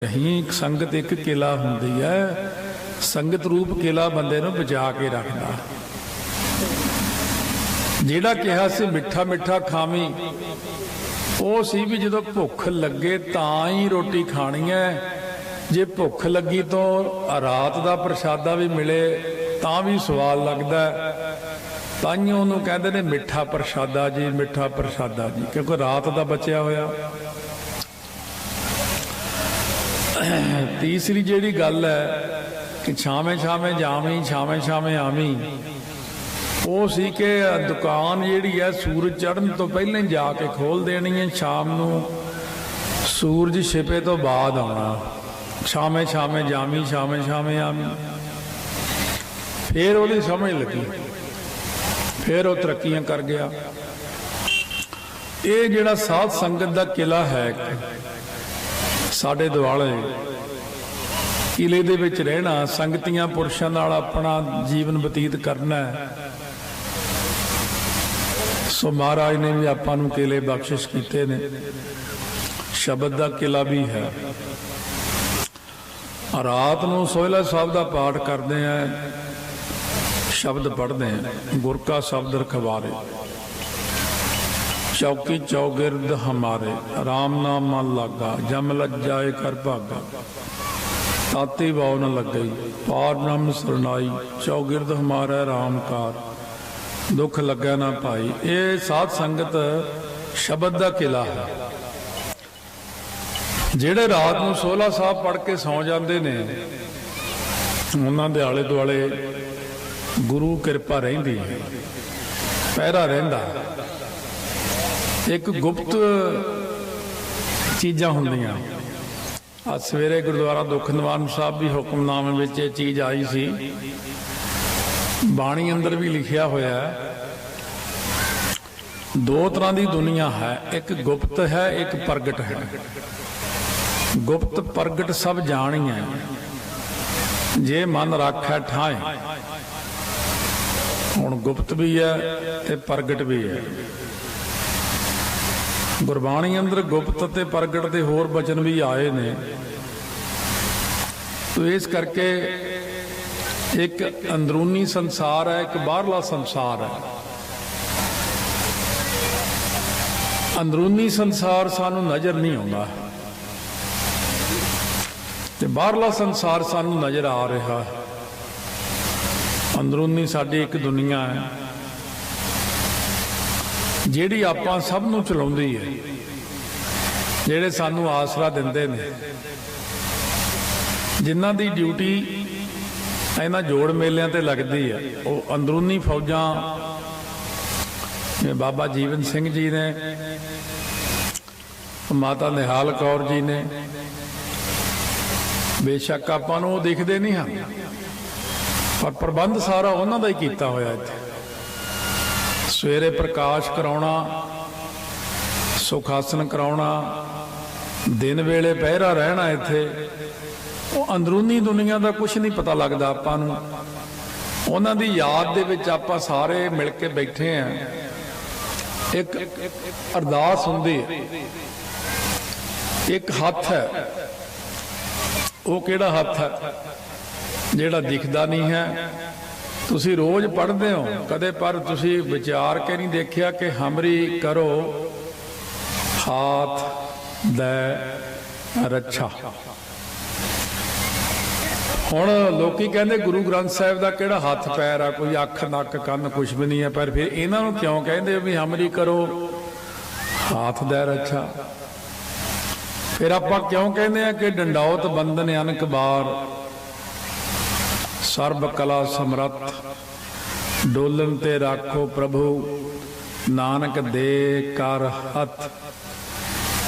नहीं संगत एक किला हुंदी है, संगत रूप किला बंदे नूं बचा के रखदा। जिहड़ा कहा सी मिठा मिठा खावी, वो सी भी जदों भुख लगे तां ही रोटी खानी है। जे भुख लगी तो रात का प्रसादा भी मिले तां भी स्वाद लगदा है। ताइयों उहनूं कहंदे ने मिठा प्रसादा जी, मिठा प्रसादा जी, क्योंकि रात का बचिया होया। तीसरी जिहड़ी गल है कि छावें छावें जावी छावें छावें आवी, वो सी कि दुकान जिहड़ी है सूरज चढ़न तो पहले जाके खोल देनी है, शाम नूं सूरज छिपे तो बाद आना। छावें छावें जावी छावें छावें आवी, फिर वो समझ लगी, फिर वो तरक्कियां कर गया। ये जिहड़ा साध संगत का किला है साडे दुआले, किले दे विच रहना, संगतियां पुरुषां नाल अपना जीवन बतीत करना है। सो महाराज ने भी आपां नूं किले बख्शिश कीते ने। शब्द का किला भी है। रात नूं सोहला साहब का पाठ करते हैं, शब्द पढ़ते हैं, गुर का शब्द रखवारे, चौकी चौगिरद हमारे, राम नाम मन लागा, जम लज जाए कर भागा, ताती वाव न लग गई, पार ब्रह्म सरनाई, चौगिरद हमारा राम कार, दुख लगे ना भाई। ये साध संगत शब्द का किला है। जेड़े रात को सोहला साहब पढ़ के सौ जाते ने, उन्होंने दे आले दुआले गुरु कृपा रहिंदी है, पहरा रहिंदा। एक गुप्त चीज़ां हुंदियां। आज सवेरे गुरुद्वारा दुख निवारण साहब भी हुक्मनामे में ये चीज़ आई सी, बाणी अंदर भी लिखिया होया है। दो तरह की दुनिया है, एक गुप्त है, एक प्रगट है। गुप्त प्रगट सब जानी है, जे मन राखै ठाए। हुण गुप्त भी है ते प्रगट भी है। गुरबाणी अंदर गुप्त ते प्रगट के होर वचन भी आए ने। तो इस करके एक अंदरूनी संसार है, एक बाहरला संसार है। अंदरूनी संसार सानू नज़र नहीं आता, ते बाहरला संसार सानू नज़र आ रहा है। अंदरूनी साडी एक दुनिया है जिहड़ी आपां सब नूं चलाउंदी है, जिहड़े सानू आसरा दिंदे ने, जिन्हां दी ड्यूटी इन्हां जोड़ मेलियां ते लगदी है। वो अंदरूनी फौजां बाबा जीवन सिंह जी ने, माता निहाल कौर जी ने। बेशक आपां नूं दिखदे नहीं हैं, पर प्रबंध सारा उन्हां दा ही कीता होया। इत्थे सवेरे प्रकाश कराउणा, सुखासन कराउणा, दिन वेले पहरा रहना। इत्थे अंदरूनी दुनिया का कुछ नहीं पता लगता आपां नूं। उन्हां दी याद दे विच आपां सारे मिल के बैठे हैं। एक अरदास हुंदी है, एक हथ है। वो किहड़ा हथ है? जिहड़ा दिखदा नहीं है। तुसी रोज पढ़ते हो कदे, पर तुसी विचार के नहीं देखिया कि हमरी करो हाथ दे रक्षा। हुण लोकी कहंदे गुरु ग्रंथ साहिब दा किहड़ा हथ पैर आ, कोई अख नक कन्न कुछ भी नहीं है। पर फिर इन्हां नूं क्यों कहंदे भी हमरी करो हाथ दे रक्षा? फिर आपां क्यों कहंदे आ कि डंडौत बंधन अनक बार, सर्ब कला समरथ, डोलन ते राखो प्रभु, नानक दे कर हथ।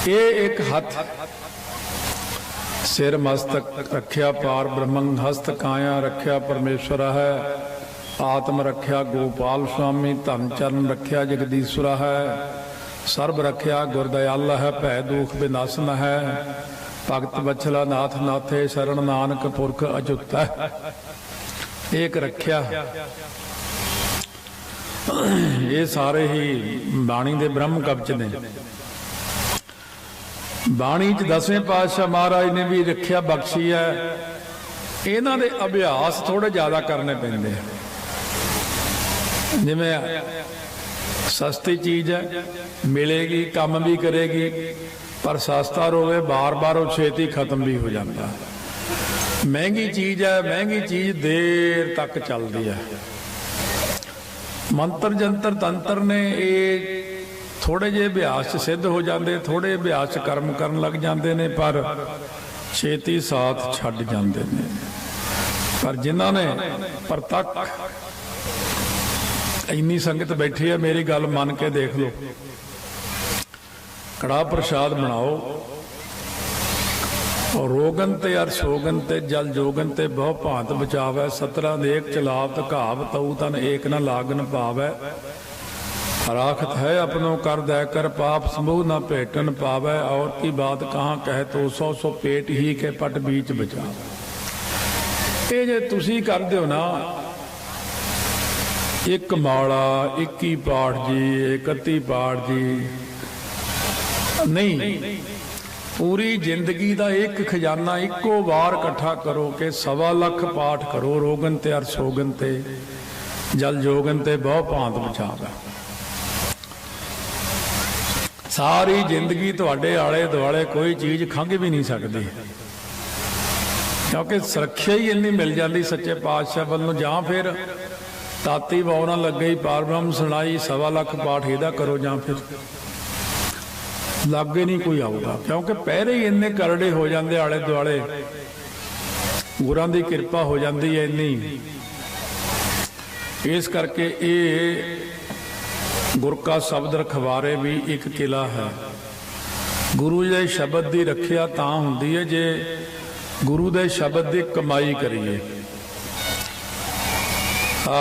ये एक हथ, सिर मस्तक रखिया पार ब्रह्मं, हस्त काया रखिया परमेश्वर है, आत्म रखिया गोपाल स्वामी, धन चरण रखिया जगदीश्वर है, सर्ब रखिया गुरदयाल है, भै दुख विनाशन है, भगत बछला नाथ नाथे, शरण नानक पुरख अचुत है। एक रख्या। ये सारे ही बाणी दे ब्रह्म कवच ने। ਬਾਣੀ 'ਚ ਦਸਵੇਂ ਪਾਤਸ਼ਾਹ ਮਹਾਰਾਜ ਨੇ ਵੀ ਰੱਖਿਆ ਬਖਸ਼ੀ ਹੈ। ਇਹਨਾਂ ਦੇ ਅਭਿਆਸ ਥੋੜੇ ਜ਼ਿਆਦਾ ਕਰਨੇ ਪੈਂਦੇ ਆ। ਜਿਵੇਂ ਸਸਤੀ ਚੀਜ਼ ਹੈ, ਮਿਲੇਗੀ, ਕੰਮ ਵੀ ਕਰੇਗੀ, ਪਰ ਸਸਤਾ ਰੋਵੇ ਬਾਰ ਬਾਰ ਉਹ ਛੇਤੀ ਖਤਮ ਵੀ ਹੋ ਜਾਂਦਾ। ਮਹਿੰਗੀ ਚੀਜ਼ ਹੈ, ਮਹਿੰਗੀ ਚੀਜ਼ ਦੇਰ ਤੱਕ ਚੱਲਦੀ ਹੈ। ਮੰਤਰ ਜੰਤਰ ਤੰਤਰ ਨੇ ਇਹ ਥੋੜੇ ਜਿਹੇ ਅਭਿਆਸ 'ਚ ਸਿੱਧ ਹੋ ਜਾਂਦੇ, ਥੋੜੇ ਅਭਿਆਸ 'ਚ ਕਰਮ ਕਰਨ ਲੱਗ ਜਾਂਦੇ ਨੇ, ਪਰ ਛੇਤੀ ਸਾਥ ਛੱਡ ਜਾਂਦੇ ਨੇ। ਪਰ ਜਿਨ੍ਹਾਂ ਨੇ ਪ੍ਰਤੱਖ, ਇੰਨੀ ਸੰਗਤ ਬੈਠੀ ਹੈ, ਮੇਰੀ ਗੱਲ ਮੰਨ ਕੇ ਦੇਖ ਲਓ। ਕੜਾਹ ਪ੍ਰਸ਼ਾਦ ਬਣਾਓ, ਰੋਗਨ ਤੇ ਅਰ ਸੋਗਨ ਤੇ ਜਲ ਜੋਗਨ ਤੇ ਬਹੁ ਭਾਂਤ ਬਚਾਵੈ, 17 ਨੇਕ ਚਲਾਵਤ ਘਾਵ ਤਉ ਤਨ ਏਕ ਨ ਲਾਗਨ ਪਾਵੈ, राखत है अपनों कर दय कर पाप समूह न भेटन पावै, और की बात कहाँ कहे तो 100 पेट ही के पट बीच बचा। ये जे तुसी कर दो ना, एक माला 21 पाठ जी, 31 पाठ जी नहीं, पूरी जिंदगी का एक खजाना इको वार इकट्ठा करो कि 1.25 लाख पाठ करो, रोगन ते अर सोगन ते जल जोगन ते बहु भांत बचावे। सारी जिंदगी तुहाडे आले दुआले कोई चीज़ खंघ भी नहीं सकती, क्योंकि सुरक्षा ही इन्नी मिल जाती सच्चे पातशाह वालों। जां फिर ताती वाउना लगे पार ब्रह्म सुनाई 1.25 लाख पाठ इहदा करो, जां फिर लागे नहीं कोई आऊगा, क्योंकि पहरे ही इन्ने करड़े हो जाते आले दुआले। गुरां दी किरपा हो जाती है इन्नी, इस करके ये गुर का शब्द रखवारे भी एक किला है। गुरु दे शब्द की रखिया तां हुंदी है जे गुरु दे शब्द की कमाई करिए।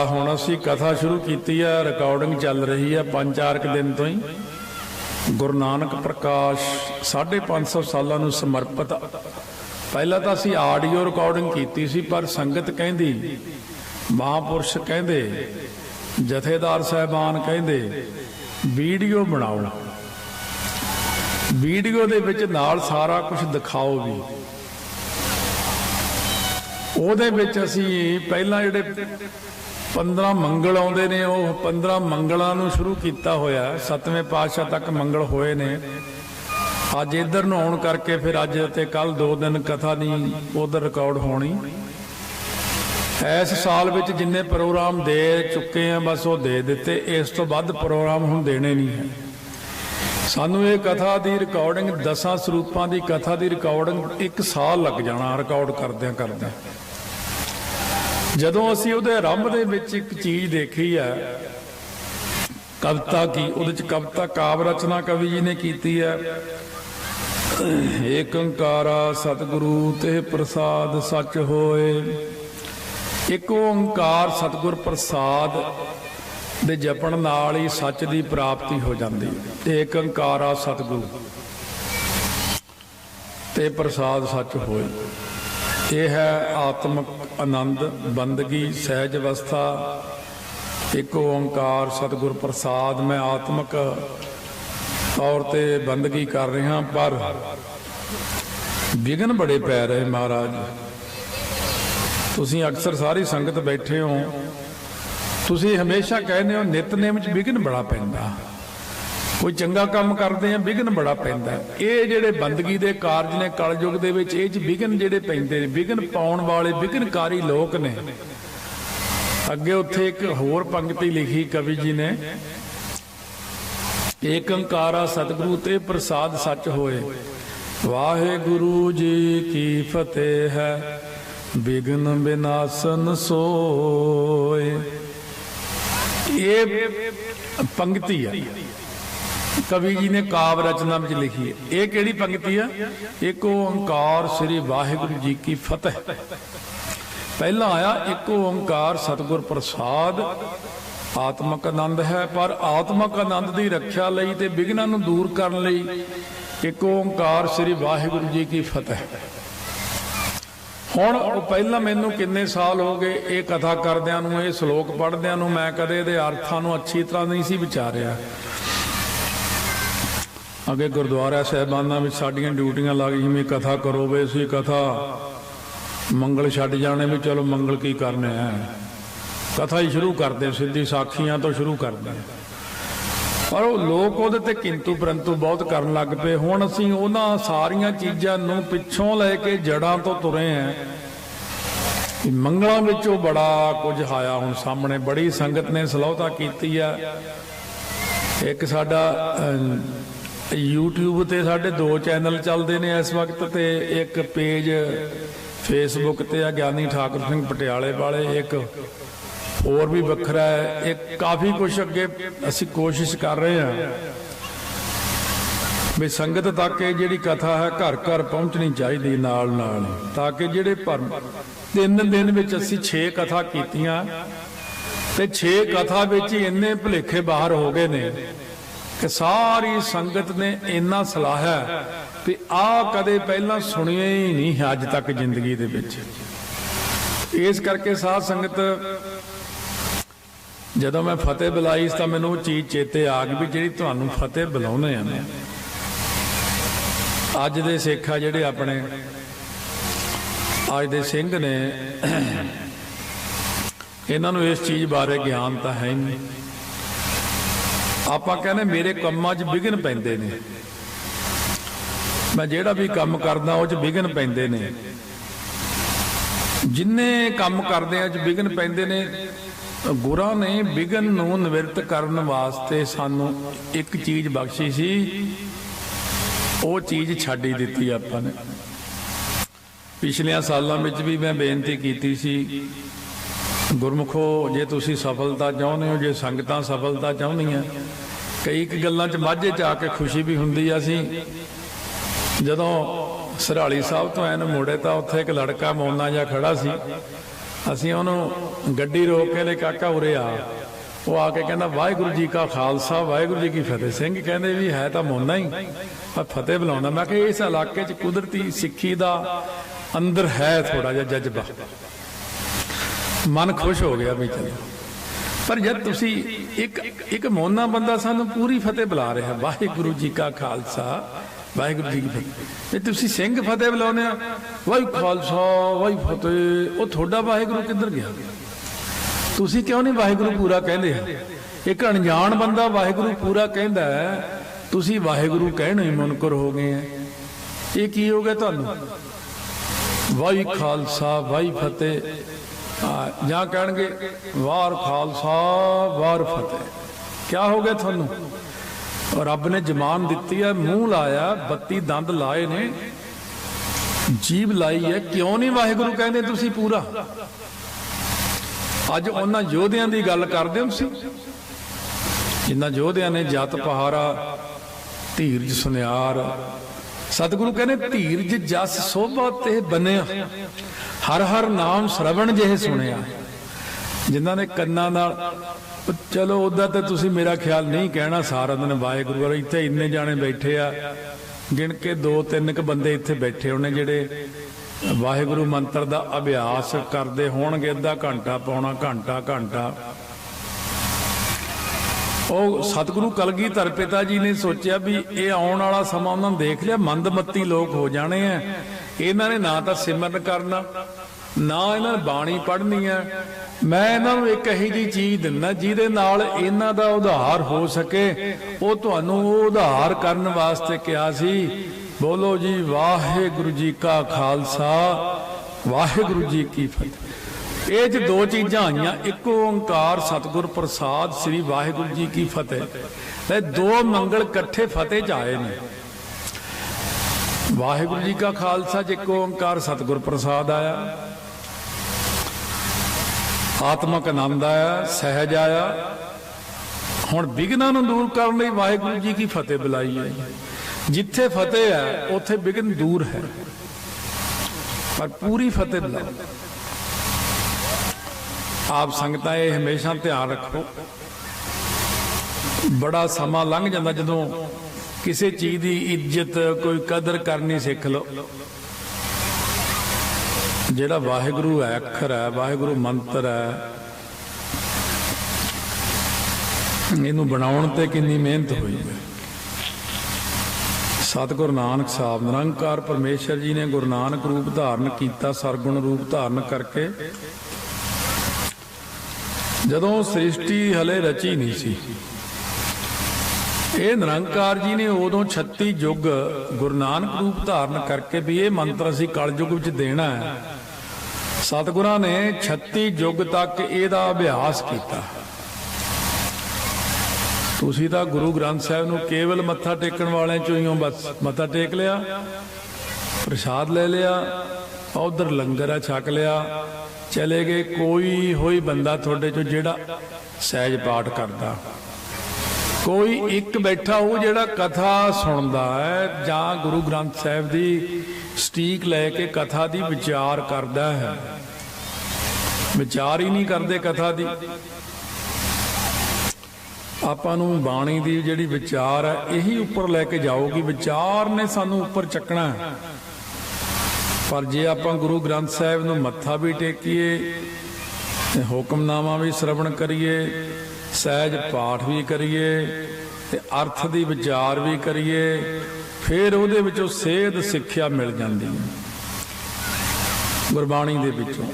हुण असीं कथा शुरू की है, रिकॉर्डिंग चल रही है 5-4 दिन तो ही। गुरु नानक प्रकाश 550 सालों नूं समर्पित। पहला तो असीं आडियो रिकॉर्डिंग की सी, पर संगत कहंदी, महापुरुष कहंदे, जथेदार साहबान कहंदे वीडियो बनाओ, वीडियो दे विच नाल सारा कुछ दिखाओ भी। ਉਹਦੇ ਵਿੱਚ ਅਸੀਂ ਪਹਿਲਾਂ ਜਿਹੜੇ 15 ਮੰਗਲ ਆਉਂਦੇ ਨੇ, ਉਹ 15 ਮੰਗਲਾਂ ਨੂੰ ਸ਼ੁਰੂ ਕੀਤਾ ਹੋਇਆ। 7ਵੇਂ ਪਾਤਸ਼ਾਹ ਤੱਕ ਮੰਗਲ ਹੋਏ ਨੇ। ਅੱਜ ਇੱਧਰ ਨੂੰ ਆਉਣ ਕਰਕੇ ਫਿਰ ਅੱਜ ਤੇ ਕੱਲ 2 ਦਿਨ ਕਥਾ ਨਹੀਂ ਉਧਰ ਰਿਕਾਰਡ ਹੋਣੀ। इस साल ਵਿੱਚ जिन्ने प्रोग्राम दे चुके हैं बस वो दे दिते, इस तो ਵੱਧ प्रोग्राम ਹੁਣ देने नहीं है। सानू ये कथा की रिकॉर्डिंग 10 ਸਰੂਪਾਂ की कथा की रिकॉर्डिंग 1 साल लग जाना रिकॉर्ड करदे करदे। जदों असीं उहदे आरंभ दे विच एक चीज़ देखी है कविता की, उहदे च कविता काव्य रचना कवि जी ने की है। एक ओंकारा सतगुरु ते प्रसाद सच होए। एक ओंकार सतगुर प्रसाद दे जपण नाल ही सच की प्राप्ति हो जाती। एक ओंकारा सतगुरु ते प्रसाद सच होए। यह है आत्मक आनंद, बंदगी, सहज अवस्था। एक ओंकार सतगुर प्रसाद। मैं आत्मक तौर ते बंदगी कर रहा, पर विघन बड़े पै रहे महाराज। तुसीं अक्सर सारी संगत बैठे हो, तुसीं हमेशा कहने हो नितनेम च विघन बड़ा पैंदा। कोई चंगा काम करते हैं विघन बड़ा पैंदा। ये जिहड़े बंदगी दे कारज ने कलयुग दे विच इह च विघन जिहड़े पैंदे ने, विघन पाउण वाले विघनकारी लोक ने। अगे उत्थे एक होर पंक्ति लिखी कवि जी ने, एक ओंकारा सतगुरु ते प्रसाद सच होए। वाहेगुरु जी की फतेह है, विघ्न विनाशन सोए। ये पंक्ति है कवि जी ने काव्य रचना में लिखी है। ये केड़ी पंक्ति है? एक ओंकार श्री वाहिगुरु जी की फतेह। पहला आया एक ओंकार सतगुर प्रसाद। आत्मक आनंद है, पर आत्मक आनंद की रक्षा लई ते विघ्नां नूं दूर करन लई एक ओंकार श्री वाहिगुरु जी की फतेह। ਹੁਣ ਉਹ ਪਹਿਲਾਂ ਮੈਨੂੰ ਕਿੰਨੇ ਸਾਲ ਹੋ ਗਏ ਇਹ ਕਥਾ ਕਰਦਿਆਂ ਨੂੰ, ਇਹ ਸ਼ਲੋਕ ਪੜ੍ਹਦਿਆਂ ਨੂੰ, ਮੈਂ ਕਦੇ ਇਹਦੇ ਅਰਥਾਂ ਨੂੰ ਅੱਛੀ ਤਰ੍ਹਾਂ ਨਹੀਂ ਸੀ ਵਿਚਾਰਿਆ। अगे गुरुद्वारा साहिबाना में साड़ियाँ ड्यूटियां लग जिमें कथा करो वे सी कथा मंगल छड्ड जाने भी चलो मंगल की करने हैं, कथा ही शुरू करते सीधी साखियां तो शुरू करते हैं। पर लोग वो किंतु परंतु बहुत करन लग पे। हुण असीं उन्हां सारियां चीज़ां नूं पिछों लैके जड़ां तो तुरे हैं। मंगलों विचों बड़ा कुछ आया हुण सामने, बड़ी संगत ने सलाहता कीती है। एक साडा यूट्यूब ते साडे 2 चैनल चलते हैं इस वक्त, ते एक पेज फेसबुक ते है ज्ञानी ठाकुर सिंह पटियाले वाले, एक और भी वखरा है। एक काफ़ी कुछ अगे असी कोशिश कर रहे हैं भी संगत तक जी कथा है घर घर पहुँचनी चाहिए नाल नाल, ताकि जेडे पर 3 दिन में असी 6 कथा कीतियां ते 6 कथा विच इन्ने भुलेखे बाहर हो गए ने कि सारी संगत ने इन्ना सलाहा कि आ कदे पहला सुनिया ही नहीं है अज तक जिंदगी दे विच। इस करके साध संगत जदों मैं फतेह बुलाई तो मैनू वो चीज़ चेते आ गई भी जी तुहानू फतेह बुलाने हैं। अज दे सिख आ जिहड़े अपने अज दे सिंह ने, इन्हां नू इस चीज़ बारे ज्ञान तो है नहीं। आपां कहने मेरे कामां 'च विघन पैंदे ने, मैं जिहड़ा भी काम करदा उह 'च विघन पैंदे ने, जिन्ने काम करदे उह 'च विघन पैंदे ने। गुरां ने विघन नूं निवृत्त करन वास्ते सानू एक चीज़ बख्शी सी, वो चीज़ छड्ड ही दित्ती आपां ने। पिछलियां सालां विच भी मैं बेनती कीती सी, गुरमुखो जे तुसीं सफलता चाहुंदे हो, जे संगतां सफलता चाहुंदियां, कई एक गल्लां च माझे च आके खुशी भी हुंदी आ। असीं जदों सराली साहब तो ऐन मुड़े तो उत्थे एक लड़का मोना जिहा खड़ा सी, असीं उहनूं गड्डी रोक के ले काका उरे आ, वो आके कहना वाहिगुरू जी का खालसा वाहिगुरू जी की फतेह। सिंह कहते भी है तो मोना ही पर फतेह बुलाउंदा। मैं कहा इस इलाके च कुदरती सिक्खी दा अंदर है थोड़ा जिहा जज्बा, मन खुश हो गया भी चलो। पर जब तुसी एक मोना बंदा सानू पूरी फतेह बुला रहा, वाहिगुरू जी का खालसा वाहिगुरू जी की फतेह, तुसी सिंह फतेह बुलाने वाहि खालसा वाहि फतेह, वो थोड़ा वाहिगुरू किधर गया? तुसी क्यों नहीं वाहिगुरू पूरा कहते? एक अनजान बंदा वाहिगुरू पूरा कहता है, तुसी वाहिगुरू कहने ही मुनकर हो गए हैं। ये की हो गया तुहानू? वाहि खालसा वाहि फतेह ਜਾਂ ਕਹਿਣਗੇ ਵਾਰ ਖਾਲਸਾ ਵਾਰ ਫਤਿਹ। क्या हो गया थानू? और रब ने जमान दी है, मूँह लाया, 32 दंद लाए ने, जीभ लाई है, क्यों नहीं वाहिगुरू कहते तुसी पूरा? अज उन्हां योधियां दी गल करदे हो तुसी, जिन्हां योधियां ने जत पहारा धीरज सुनियार। सतगुरु कहने धीरज जस सोभा ते बनिया, हर हर नाम श्रवण जिहे सुनिया। जिन्हां ने कन्ना नाल, चलो उदा तो तुसी मेरा ख्याल नहीं कहना सारा दिन वाहिगुरू, और इत्थे इन्ने जाने बैठे आ, गिन के 2-3 क बंदे इत्थे बैठे होने जिहड़े वाहिगुरू मंत्र दा अभ्यास करदे होणगे, अद्धा घंटा पौना घंटा। ਉਹ सतगुरु कलगीधर पिता जी ने सोचा भी ये आने वाला समा उन्होंने देख लिया, मंदमती लोग हो जाने हैं, इन्होंने ना तो सिमरन करना ना इन्होंने बाणी पढ़नी है। मैं इन्होंने एक यही जी चीज़ दिना जिहदे नाल इन्हां दा उधार हो सके। वो तुहानूं उधार करन वास्ते कहा सी, बोलो जी वाहिगुरू जी का खालसा वाहिगुरू जी की फतेह। ये च 2 चीज़ां आईयां, एक ओंकार सतगुर प्रसाद श्री वाहिगुरू जी की फतेह। 2 मंगल कट्ठे फतेह च आए ने। वाहिगुरू जी का खालसा च एक ओंकार सतगुर प्रसाद आया, आत्मक आनंद आया, सहज आया। हुण विघनां नूं दूर करन लई वाहिगुरू जी की फतेह बुलाई है। जिथे फतेह है उत्थे विघन दूर है, पर पूरी फतेह बुलाई। आप संगतां ये हमेशा ध्यान रखो, बड़ा समा लंघ जाता जदों किसी चीज़ की इज्जत कोई कदर करनी सीख लो। जिहड़ा वाहिगुरू है अखर है, वाहिगुरू मंत्र है, इनू बनाउण ते कितनी मेहनत हुई है। सतगुरु नानक साहब निरंकार परमेश्वर जी ने गुरु नानक रूप धारण किया, सरगुण रूप धारण करके। जदों सृष्टि हले रची नहीं सी, ये निरंकार जी ने उदों 36 युग गुरु नानक रूप धारण करके भी ये मंत्र असीं कलयुग विच देना है। सतगुरां ने 36 युग तक इहदा अभ्यास किया। तुसीं तां गुरु ग्रंथ साहिब नूं केवल मत्था टेकण वालियां चों ही हो, बस मत्था टेक लिया, प्रसाद ले लिया, उधर लंगर छक लिया, चले गए। कोई होई बंदा तुहाडे चों जिहड़ा सहज पाठ करदा, कोई एक बैठा हो जिहड़ा कथा सुनदा है जां गुरु ग्रंथ साहिब दी सटीक लैके कथा दी विचार करदा है। विचार ही नहीं करते कथा दी। आपां नूं बाणी दी जिहड़ी विचार है यही उपर लैके जाओगी, विचार ने सानू उपर चकना है। पर जे आपां गुरु ग्रंथ साहिब नूं मत्था भी टेकीए, हुक्मनामा भी श्रवण करिए, सहज पाठ भी करिए, ते अर्थ दी विचार भी करिए, फिर उहदे विचों सेध सिੱਖਿਆ मिल जाती है गुरबाणी दे विचों।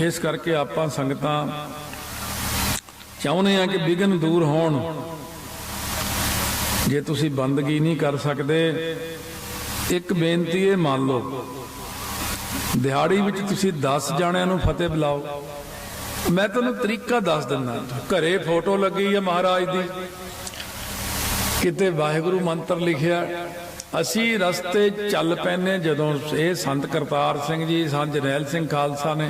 इस करके आपां संगतां चाहुंदे हां कि विघन दूर होण। जे तुसीं बंदगी नहीं कर सकते, एक बेनती है मान लो, दिहाड़ी विच तुसीं 10 जाणिਆਂ ਨੂੰ फतेह बुलाओ। मैं तुहानूं तरीका दस दिंदा। घरे फोटो लगी है महाराज दी, किते वाहिगुरू मंत्र लिखिया, असी रस्ते चल पैने। जदों ये संत करतार सिंह जी, संत जरनैल सिंह खालसा ने,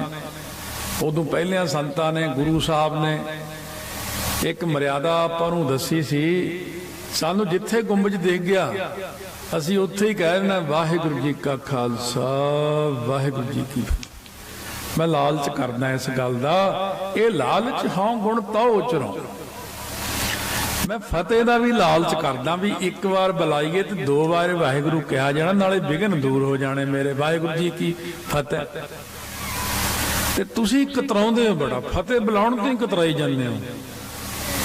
उदों पहलियां संतां ने, गुरु साहब ने एक मर्यादा आपां नूं दसी सी। सानू जिथे गुंबज दिख गया असी उत्थे ही कह देना वाहिगुरू जी का खालसा वाहिगुरू जी की। मैं लालच करदा इस गल दा, ये लालच हों गुण तो उचरों। मैं फतेह का भी लालच करदा भी एक बार बुलाइए तो 2 बार वाहिगुरू कहा जाना, नाले विघन दूर हो जाने मेरे। वाहिगुरू जी की फतेह। ते तुसीं कतराउंदे हो बड़ा, फतेह बुलाउण तो ही कतराई जांदे हो।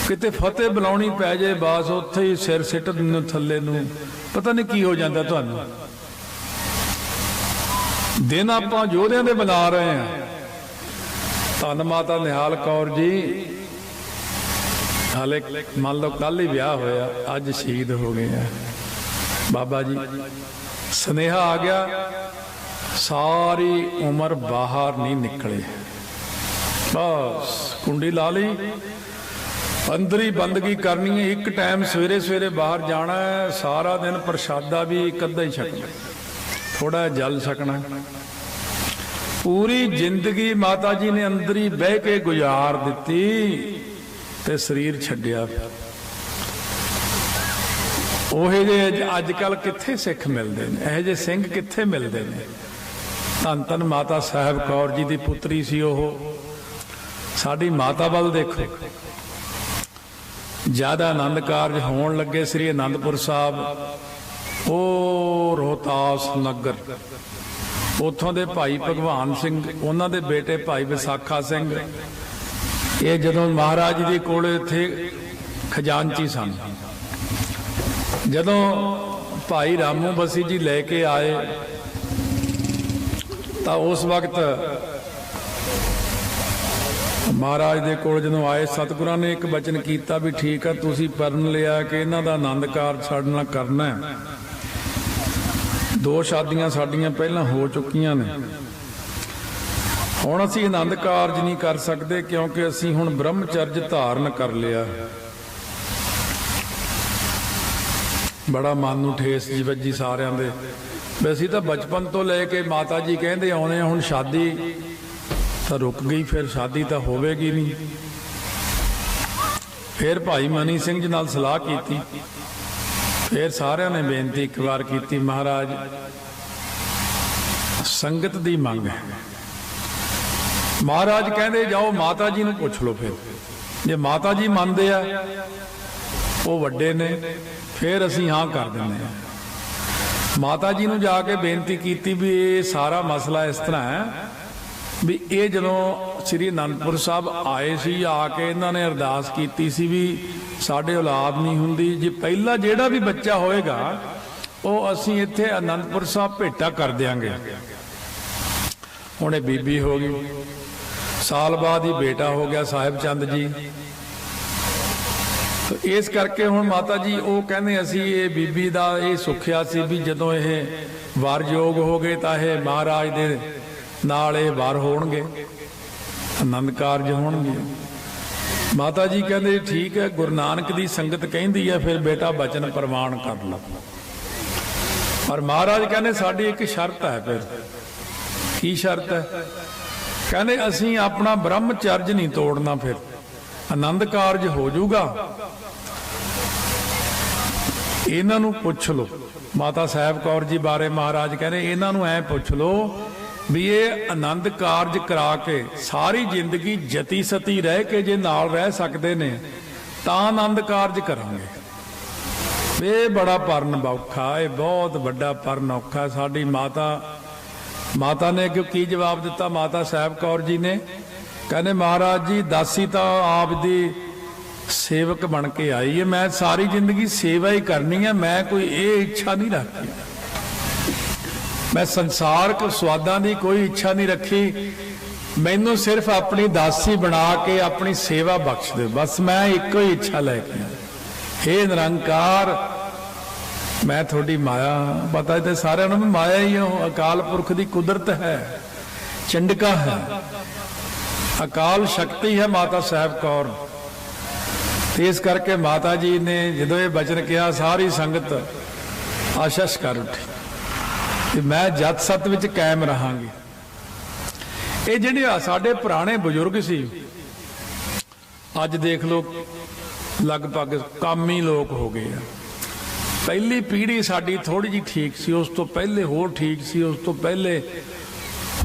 किते फतेह बुलाउणी पै जाए बस उत्थे ही सिर सिट दिंदे थल्ले नूं, पता नहीं की हो जाता तुहानूं। दिन आपां योधियां दे बना रहे हैं। धन माता निहाल कौर जी हाले मान लो कल ही ब्याह होया, अज शहीद हो गए हैं बाबा जी। सुनेहा आ गया, सारी उम्र बाहर नहीं निकले, बस कुंडी ला ली, अंदर ही बंदगी करनी है। एक टाइम सवेरे सवेरे बाहर जाना है, सारा दिन प्रसादा भी एक अद्धा ही छकना, थोड़ा जल छकना। पूरी जिंदगी माता जी ने अंदर ही बह के गुजार दी ते शरीर छड्डिया। ओहे जे अजकल कित्थे सिख मिलते हैं, यह जे सिंह कित्थे मिलते हैं। धन धन माता साहब कौर जी की पुत्री सी ओह। साडी माता वल देखो, ज्यादा आनंद कारज होण लगे श्री आनंदपुर साहब, ओ रोहतास नगर, उथों दे भाई भगवान सिंह, उन्हां दे बेटे भाई विसाखा सिंह, ये जदों महाराज जी कोल इत्थे खजानची सन, जदों भाई रामू बसी जी लैके आए तो उस वक्त महाराज दे कोल जदों आए, सतगुरां ने एक वचन किया भी ठीक है, तुसीं परण लिया कि इन्हां दा आनंद कारज साडे नाल करना है। 2 शादियां साडियां पहलां हो चुकियां ने, हुण असीं आनंद कारज नहीं कर सकते क्योंकि असीं हुण ब्रह्मचर्य धारण कर लिया। बड़ा मन नूं ठेस जी वजी सारियां दे। वैसे तो बचपन तो लैके माता जी कहंदे आउणे हुण शादी तो रुक गई, फिर शादी तो होवेगी नहीं। फिर भाई मनी सिंह जी नाल सलाह की, फिर सारिਆਂ ने बेनती एक बार की, महाराज संगत दी मंग है। महाराज कहते जाओ माता जी नूं पुछ लो, फिर जे माता जी मनदे आ, वो वड्डे ने, फिर असीं हाँ कर दिंदे आ। माता जी नूं जाके बेनती की भी ये सारा मसला इस तरह है भी ये जदों श्री आनंदपुर साहब आए सी, आके इन्होंने अरदास की सी भी साडे औलाद नहीं हुंदी, जे पहला जेड़ा भी बच्चा होएगा ਉਹ ਅਸੀਂ ਇੱਥੇ ਆਨੰਦਪੁਰ ਸਾਹਿਬ ਭੇਟਾ ਕਰ ਦਿਆਂਗੇ। ਹੁਣ ਇਹ ਬੀਬੀ ਹੋ ਗਈ, ਸਾਲ ਬਾਅਦ ਹੀ ਬੇਟਾ ਹੋ ਗਿਆ ਸਾਹਿਬ ਚੰਦ ਜੀ। ਇਸ ਕਰਕੇ ਹੁਣ ਮਾਤਾ ਜੀ ਉਹ ਕਹਿੰਦੇ ਅਸੀਂ ਇਹ ਬੀਬੀ ਦਾ ਇਹ ਸੁੱਖਿਆ ਸੀ ਵੀ ਜਦੋਂ ਇਹ ਵਾਰਯੋਗ ਹੋ ਗਏ ਤਾਂ ਇਹ ਮਹਾਰਾਜ ਦੇ ਨਾਲ ਇਹ ਵਾਰ ਹੋਣਗੇ, ਆਨੰਦ ਕਾਰਜ ਹੋਣਗੇ। ਮਾਤਾ ਜੀ ਕਹਿੰਦੇ ਠੀਕ ਹੈ, ਗੁਰੂ ਨਾਨਕ ਦੀ ਸੰਗਤ ਕਹਿੰਦੀ ਹੈ ਫਿਰ ਬੇਟਾ ਬਚਨ ਪ੍ਰਵਾਨ ਕਰ ਲਾ। ਪਰ ਮਹਾਰਾਜ ਕਹਿੰਦੇ ਸਾਡੀ ਇੱਕ ਸ਼ਰਤ ਹੈ। ਫਿਰ ਕੀ ਸ਼ਰਤ ਹੈ? ਕਹਿੰਦੇ ਅਸੀਂ ਆਪਣਾ ਬ੍ਰਹਮਚਰਜ ਨਹੀਂ ਤੋੜਨਾ, ਫਿਰ ਆਨੰਦ ਕਾਰਜ ਹੋ ਜਾਊਗਾ। ਇਹਨਾਂ ਨੂੰ ਪੁੱਛ ਲਓ, ਮਾਤਾ ਸਾਹਿਬ ਕੌਰ ਜੀ ਬਾਰੇ ਮਹਾਰਾਜ ਕਹਿੰਦੇ ਇਹਨਾਂ ਨੂੰ ਐ ਪੁੱਛ ਲਓ ਵੀ ਇਹ ਆਨੰਦ ਕਾਰਜ ਕਰਾ ਕੇ ਸਾਰੀ ਜ਼ਿੰਦਗੀ ਜਤੀ ਸਤੀ ਰਹਿ ਕੇ ਜੇ ਨਾਲ ਰਹਿ ਸਕਦੇ ਨੇ ਤਾਂ ਆਨੰਦ ਕਾਰਜ ਕਰਾਂਗੇ। ਇਹ ਬੜਾ ਪਰਨ ਔਖਾ, ਇਹ ਬਹੁਤ ਵੱਡਾ ਪਰਨ ਔਖਾ। ਸਾਡੀ ਮਾਤਾ ਨੇ ਕੀ ਜਵਾਬ ਦਿੱਤਾ? ਮਾਤਾ ਸਾਹਿਬ ਕੌਰ ਜੀ ਨੇ ਕਹਿੰਦੇ ਮਹਾਰਾਜ ਜੀ ਦਾਸੀ ਤਾਂ ਆਪ ਦੀ ਸੇਵਕ ਬਣ ਕੇ ਆਈ ਹੈ, ਮੈਂ ਸਾਰੀ ਜ਼ਿੰਦਗੀ ਸੇਵਾ ਹੀ ਕਰਨੀ ਹੈ, ਮੈਂ ਕੋਈ ਇਹ ਇੱਛਾ ਨਹੀਂ ਰੱਖੀ, ਮੈਂ ਸੰਸਾਰਕ ਸਵਾਦਾਂ ਦੀ ਕੋਈ ਇੱਛਾ ਨਹੀਂ ਰੱਖੀ, ਮੈਨੂੰ ਸਿਰਫ ਆਪਣੀ ਦਾਸੀ ਬਣਾ ਕੇ ਆਪਣੀ ਸੇਵਾ ਬਖਸ਼ ਦਿਓ, ਬਸ ਮੈਂ ਇੱਕੋ ਹੀ ਇੱਛਾ ਲੈ ਕੇ ਆਇਆ। ਹੇ ਨਿਰੰਕਾਰ ਮੈਂ ਤੁਹਾਡੀ ਮਾਇਆ, ਪਤਾ ਤੇ ਸਾਰਿਆਂ ਨੂੰ ਮਾਇਆ ਹੀ ਉਹ ਅਕਾਲ ਪੁਰਖ ਦੀ ਕੁਦਰਤ ਹੈ, ਚੰਡਕਾ ਹੈ, ਅਕਾਲ ਸ਼ਕਤੀ ਹੈ ਮਾਤਾ ਸਾਹਿਬ ਕੌਰ। ਤੇ ਇਸ ਕਰਕੇ ਮਾਤਾ ਜੀ ਨੇ ਜਦੋਂ ਇਹ ਬਚਨ ਕਿਹਾ ਸਾਰੀ ਸੰਗਤ ਆਸ਼ੀਸ਼ ਕਰ ਉੱਠੀ ਕਿ ਮੈਂ ਜਤ ਸਤ ਵਿੱਚ ਕਾਇਮ ਰਹਾਂਗੀ। ਇਹ ਜਿਹੜੇ ਸਾਡੇ ਪੁਰਾਣੇ ਬਜ਼ੁਰਗ ਸੀ ਅੱਜ ਦੇਖ ਲਓ ਲਗਭਗ ਕਾਮੀ ਲੋਕ ਹੋ ਗਏ ਆ। ਪਹਿਲੀ ਪੀੜ੍ਹੀ ਸਾਡੀ ਥੋੜੀ ਜਿਹੀ ਠੀਕ ਸੀ, ਉਸ ਤੋਂ ਪਹਿਲੇ ਹੋਰ ਠੀਕ ਸੀ, ਉਸ ਤੋਂ ਪਹਿਲੇ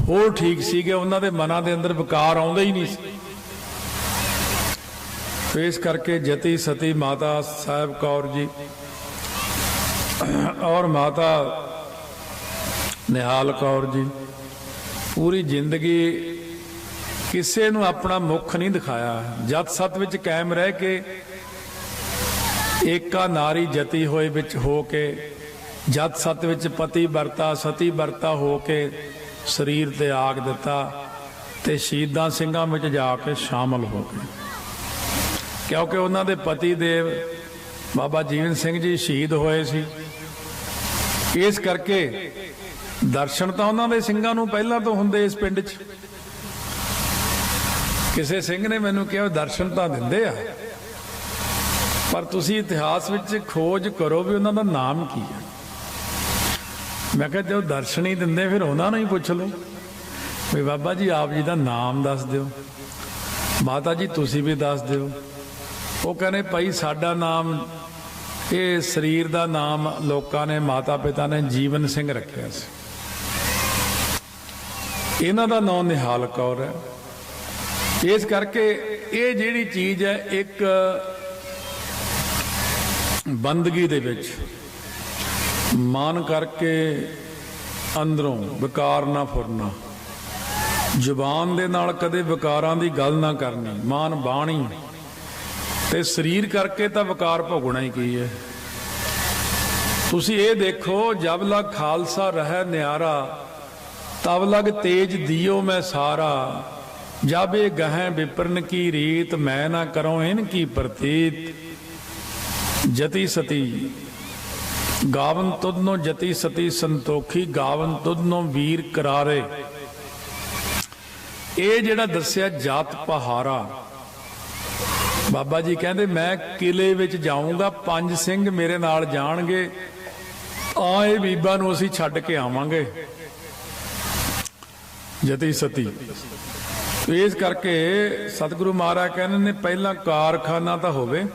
ਹੋਰ ਠੀਕ ਸੀਗੇ, ਉਹਨਾਂ ਦੇ ਮਨਾਂ ਦੇ ਅੰਦਰ ਵਿਕਾਰ ਆਉਂਦਾ ਹੀ ਨਹੀਂ ਸੀ। ਇਸ ਕਰਕੇ ਜਤੀ ਸਤੀ ਮਾਤਾ ਸਾਹਿਬ ਕੌਰ ਜੀ ਔਰ ਮਾਤਾ ਨਿਹਾਲ ਕੌਰ ਜੀ ਪੂਰੀ ਜ਼ਿੰਦਗੀ ਕਿਸੇ ਨੂੰ ਆਪਣਾ ਮੁੱਖ ਨਹੀਂ ਦਿਖਾਇਆ, ਜਤ ਸਤ ਵਿੱਚ ਕਾਇਮ ਰਹਿ ਕੇ ਏਕਾ ਨਾਰੀ ਜਤੀ ਹੋਏ ਵਿੱਚ ਹੋ ਕੇ ਜਤ ਸਤ ਵਿੱਚ ਪਤੀ ਵਰਤਾ ਸਤੀ ਵਰਤਾ ਹੋ ਕੇ ਸਰੀਰ ਤਿਆਗ ਦਿੱਤਾ ਤੇ ਸ਼ਹੀਦਾਂ ਸਿੰਘਾਂ ਵਿੱਚ ਜਾ ਕੇ ਸ਼ਾਮਲ ਹੋ ਗਏ। ਕਿਉਂਕਿ ਉਹਨਾਂ ਦੇ ਪਤੀ ਦੇਵ ਬਾਬਾ ਜੀਵਨ ਸਿੰਘ ਜੀ ਸ਼ਹੀਦ ਹੋਏ ਸੀ। ਇਸ ਕਰਕੇ ਦਰਸ਼ਨ ਤਾਂ ਉਹਨਾਂ ਦੇ ਸਿੰਘਾਂ ਨੂੰ ਪਹਿਲਾਂ ਤੋਂ ਹੁੰਦੇ ਇਸ ਪਿੰਡ 'ਚ। ਕਿਸੇ ਸਿੰਘ ਨੇ ਮੈਨੂੰ ਕਿਹਾ ਦਰਸ਼ਨ ਤਾਂ ਦਿੰਦੇ ਆ ਪਰ ਤੁਸੀਂ ਇਤਿਹਾਸ ਵਿੱਚ ਖੋਜ ਕਰੋ ਵੀ ਉਹਨਾਂ ਦਾ ਨਾਮ ਕੀ ਹੈ। ਮੈਂ ਕਿਹਾ ਜੋ ਦਰਸ਼ਨ ਹੀ ਦਿੰਦੇ ਫਿਰ ਉਹਨਾਂ ਨੂੰ ਹੀ ਪੁੱਛ ਲਓ ਵੀ ਬਾਬਾ ਜੀ ਆਪ ਜੀ ਦਾ ਨਾਮ ਦੱਸ ਦਿਓ, ਮਾਤਾ ਜੀ ਤੁਸੀਂ ਵੀ ਦੱਸ ਦਿਓ। ਉਹ ਕਹਿੰਦੇ ਭਾਈ ਸਾਡਾ ਨਾਮ, ਇਹ ਸਰੀਰ ਦਾ ਨਾਮ ਲੋਕਾਂ ਨੇ ਮਾਤਾ ਪਿਤਾ ਨੇ ਜੀਵਨ ਸਿੰਘ ਰੱਖਿਆ ਸੀ, ਇਹਨਾਂ ਦਾ ਨਾਮ ਨਿਹਾਲ ਕੌਰ ਹੈ। ਇਸ ਕਰਕੇ ਇਹ ਜਿਹੜੀ ਚੀਜ਼ ਹੈ ਇੱਕ ਬੰਦਗੀ ਦੇ ਵਿੱਚ ਮਨ ਕਰਕੇ ਅੰਦਰੋਂ ਵਿਕਾਰ ਨਾ ਫੁਰਨਾ, ਜ਼ੁਬਾਨ ਦੇ ਨਾਲ ਕਦੇ ਵਿਕਾਰਾਂ ਦੀ ਗੱਲ ਨਾ ਕਰਨੀ, ਮਨ ਬਾਣੀ ਤੇ ਸਰੀਰ ਕਰਕੇ ਤਾਂ ਵਿਕਾਰ ਭੋਗਣਾ ਹੀ ਕੀ ਹੈ। ਤੁਸੀਂ ਇਹ ਦੇਖੋ ਜਬ ਲਗ ਖਾਲਸਾ ਰਹਿ ਨਿਆਰਾ ਤਬ ਲਗ ਤੇਜ ਦਿਓ ਮੈਂ ਸਾਰਾ, ਜਬ ਇਹ ਗਹਿ ਵਿਪਰਨ ਕੀ ਰੀਤ ਮੈਂ ਨਾ ਕਰੋ ਇਨ ਕੀ ਪ੍ਰਤੀਤ। ਜਤੀ ਸਤੀ ਗਾਵਨ ਤੁਧਨੋ ਜਤੀ ਸਤੀ ਸੰਤੋਖੀ ਗਾਵਨ ਤੁਧਨੋ ਵੀਰ ਕਰਾਰੇ। ਇਹ ਜਿਹੜਾ ਦੱਸਿਆ ਜਾਤ ਪਹਾਰਾ, ਬਾਬਾ ਜੀ ਕਹਿੰਦੇ ਮੈਂ ਕਿਲੇ ਵਿੱਚ ਜਾਊਂਗਾ, 5 ਸਿੰਘ ਮੇਰੇ ਨਾਲ ਜਾਣਗੇ, ਆ ਇਹ ਬੀਬਾ ਨੂੰ ਅਸੀਂ ਛੱਡ ਕੇ ਆਵਾਂਗੇ। ਜਤੀ ਸਤੀ ਇਸ ਕਰਕੇ ਸਤਿਗੁਰੂ ਮਹਾਰਾਜ ਕਹਿੰਦੇ ਨੇ ਪਹਿਲਾਂ ਕਾਰਖਾਨਾ ਤਾਂ ਹੋਵੇ।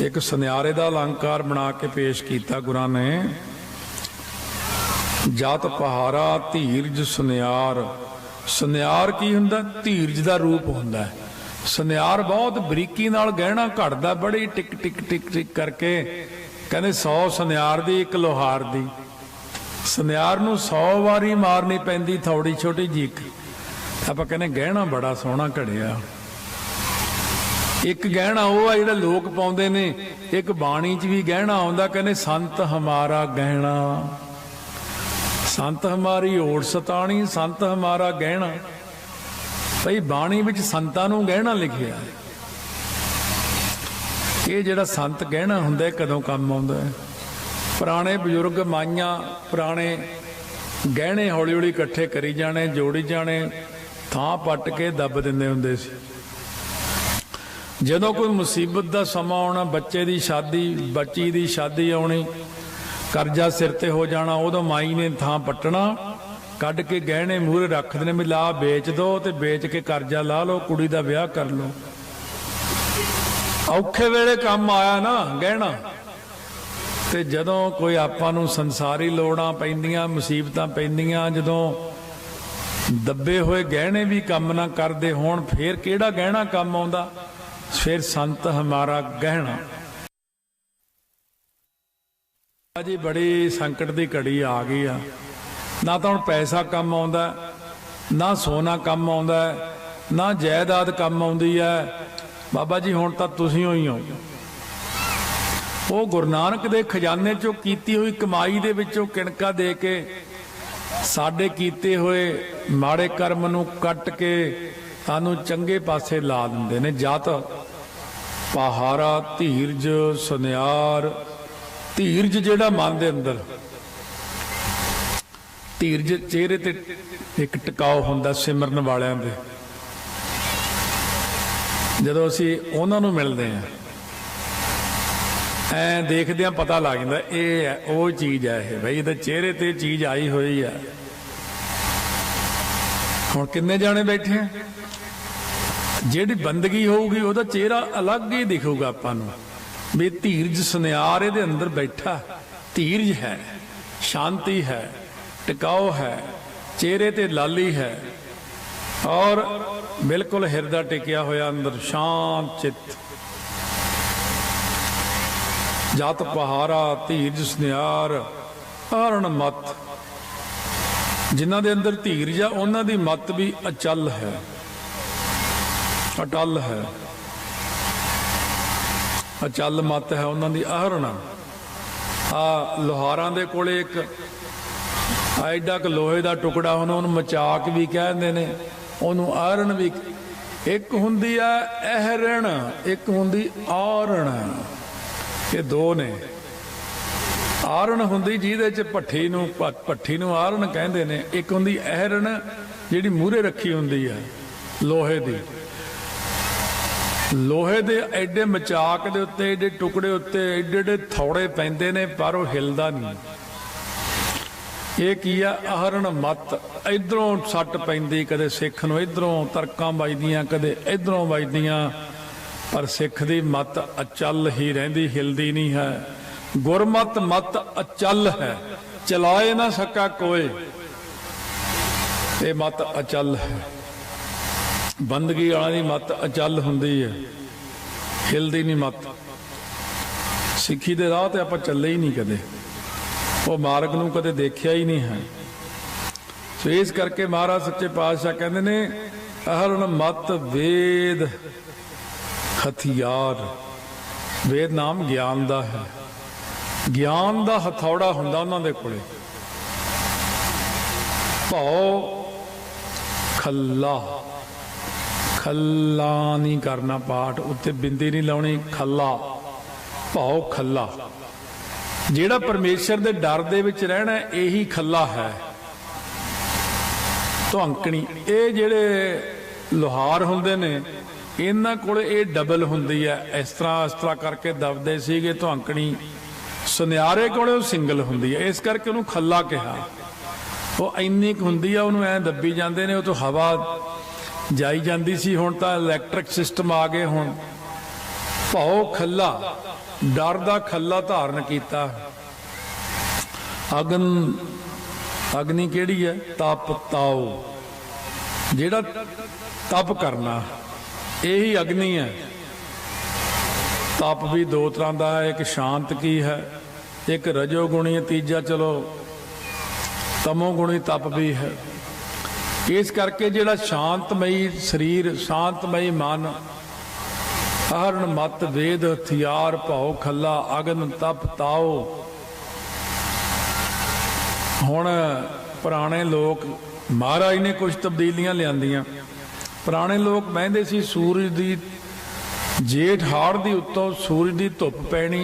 ਇੱਕ ਸੁਨਿਆਰੇ ਦਾ ਅਲੰਕਾਰ ਬਣਾ ਕੇ ਪੇਸ਼ ਕੀਤਾ ਗੁਰਾਂ ਨੇ, ਜਾਤ ਪਹਾਰਾ ਧੀਰਜ ਸੁਨਿਆਰ। ਸੁਨਿਆਰ ਕੀ ਹੁੰਦਾ? ਧੀਰਜ ਦਾ ਰੂਪ ਹੁੰਦਾ। ਸੁਨਿਆਰ ਬਹੁਤ ਬਰੀਕੀ ਨਾਲ ਗਹਿਣਾ ਘੜਦਾ, ਬੜੀ ਟਿਕ ਟਿਕ ਟਿਕ ਟਿਕ ਕਰਕੇ। ਕਹਿੰਦੇ 100 ਸੁਨਿਆਰ ਦੀ 1 ਲੋਹਾਰ ਦੀ। ਸੁਨਿਆਰ ਨੂੰ 100 ਵਾਰੀ ਮਾਰਨੀ ਪੈਂਦੀ ਥੋੜੀ ਛੋਟੀ ਜੀ। ਆਪਾਂ ਕਹਿੰਦੇ ਗਹਿਣਾ ਬੜਾ ਸੋਹਣਾ ਘੜਿਆ। एक गहना वो आ जिहड़ा लोक पाउंदे ने, एक बाणी च भी गहना आउंदा, कहने संत हमारा गहना, संत हमारी ओट सताणी, संत हमारा गहना। भाई बाणी विच संतां नूं गहना लिखिआ। ये जिहड़ा संत गहना हुंदा कदों काम आउंदा है? पुराने बजुर्ग माइयां पुराने गहने हौली हौली इकट्ठे करी जाने, जोड़ी जाने, थां पट के दब दिंदे हुंदे सी। जदों कोई मुसीबत का समा आउणा, बच्चे की शादी, बच्ची की शादी आउणी, करजा सिर ते हो जाना, उदों माई ने थां पट्टना, कढ़ के गहने मूहरे रख देने भी ला बेच दो, ते बेच के करजा ला लो, कुड़ी का विआह कर लो। औखे वेले काम आया ना गहना। ते जदों कोई आपां नूं संसारी लोड़ां पैंदियां, मुसीबतां पैंदियां, जदों दबे हुए गहने भी काम ना करदे होण, फिर किहड़ा गहना काम आउंदा? फिर संत हमारा गहना। जी बड़ी संकट की घड़ी आ गई आ, ना तो हुण पैसा कम आउंदा, ना सोना कम आउंदा, ना जायदाद कम आउंदी है। बाबा जी हुण तां तुसीं ही हो। वो गुरु नानक दे खजाने चों कीती हुई कमाई दे विचों किणका दे के साडे कीते हुए माड़े कर्म नूं कट के सानूं चंगे पासे ला दिंदे ने। जत पहारा धीरज सुनियार, धीरज जिहड़ा मन दे अंदर, धीरज चेहरे ते एक टिकाव हुंदा सिमरन वालियां दे। जदों असीं उहनां नूं मिलदे हां, ऐ देखदे हां पता लग जांदा ये है वो चीज़ है, ये भाई इहदे चेहरे ते चीज़ आई हुई है। हुण किन्ने जाने बैठे हैं? जिहड़ी बंदगी होऊगी उहदा चेहरा अलग ही दिखूगा आपां नूं भी धीरज सुनियार इहदे अंदर बैठा, धीरज है, शांति है, टिकाव है, चेहरे ते लाली है और बिल्कुल हिरदा टिकिया होया अंदर शांत चित्त। जत पहारा धीरज सुनियार हरण मत, जिन्हां दे अंदर धीरज आ उन्हां दी मत भी अचल है, अटल है। अचल मत है उन्हां दी आहरण। आ लोहारां दे कोले एक एडा क लोहे का टुकड़ा उन्होंने मचाक भी कहते हैं, उन्होंने आहरण भी। एक हुंदी है आहरण, एक हुंदी आरण, ये दो ने। आरण हुंदी जिहदे च भट्ठी नूं आरण कहंदे ने, एक हुंदी आहरण जिहड़ी मूहरे रखी हुंदी है लोहे दी। लोहे दे एडे मचाक दे उत्ते एडे टुकड़े उत्ते एडे एडे थौड़े पैंदे ने, पर वो हिलदा नहीं। ये की है आहरण मत। इधरों सट पैंदी, कदे सिख नूं इधरों तरकां वजदियां, कदे इधरों वजदियां, पर सिख दी मत अचल ही रहिंदी, हिलदी नहीं है। गुरमत मत अचल है, चलाए ना सका कोई, ये मत अचल है। बंदगी वाली मत अचल हुंदी है, हिलदी नहीं मत। सिੱਖੀ ਦੇ ਰਾਹ ਤੇ ਆਪਾਂ ਚੱਲੇ ਹੀ ਨਹੀਂ ਕਦੇ, ਉਹ ਮਾਰਗ ਨੂੰ ਕਦੇ ਦੇਖਿਆ ਹੀ ਨਹੀਂ ਹੈ। ਸੋ ਇਸ ਕਰਕੇ ਮਹਾਰਾਜ ਸੱਚੇ ਪਾਤਸ਼ਾਹ ਕਹਿੰਦੇ ਨੇ ਅਹਰਨ ਮਤ ਵੇਦ ਹਥਿਆਰ। ਵੇਦ ਨਾਮ ਗਿਆਨ ਦਾ ਹੈ, ਗਿਆਨ ਦਾ ਹਥੌੜਾ ਹੁੰਦਾ ਉਹਨਾਂ ਦੇ ਕੋਲੇ। ਭਉ ਖੱਲਾ, खला नहीं करना पाठ, उत्ते बिंदी नहीं लाउणी, खला भाव खला। जिहड़ा परमेश्वर दे डर दे विच रहना यही खला है। धौंकणी ये जिहड़े लोहार हुंदे ने इन्हां कोले ये डबल हुंदी है, इस तरह करके दबदे सीगे। धौंकणी सुनियारे कोले सिंगल हुंदी है, इस करके उहनूं खला कहा। वो इन्नी क हुंदी है, उहनूं ऐ दब्बी जांदे ने, उह तों हवा जाई जाती सी। हुण तां इलैक्ट्रिक सिस्टम आ गए। हुण भाव खला, डर दा खला धारण कीता। अगन अग्नि किहड़ी है? तप ताओ, जिहड़ा तप करना यही अग्नि है। तप भी दो तरह का है, एक शांत की है, एक रजोगुणी, तीजा चलो तमोगुणी तप भी है। इस करके जिहड़ा शांतमई शरीर, शांतमई मन, आहरण मत वेद हथियार भाओ खला अगन तप ताओ। हुण पुराने लोग महाराज ने कुछ तब्दीलियां लियांदियां। पुराने लोग बहिंदे सी सूरज दी जेठ हाड़ दी उत्तों सूरज दी धुप पैनी,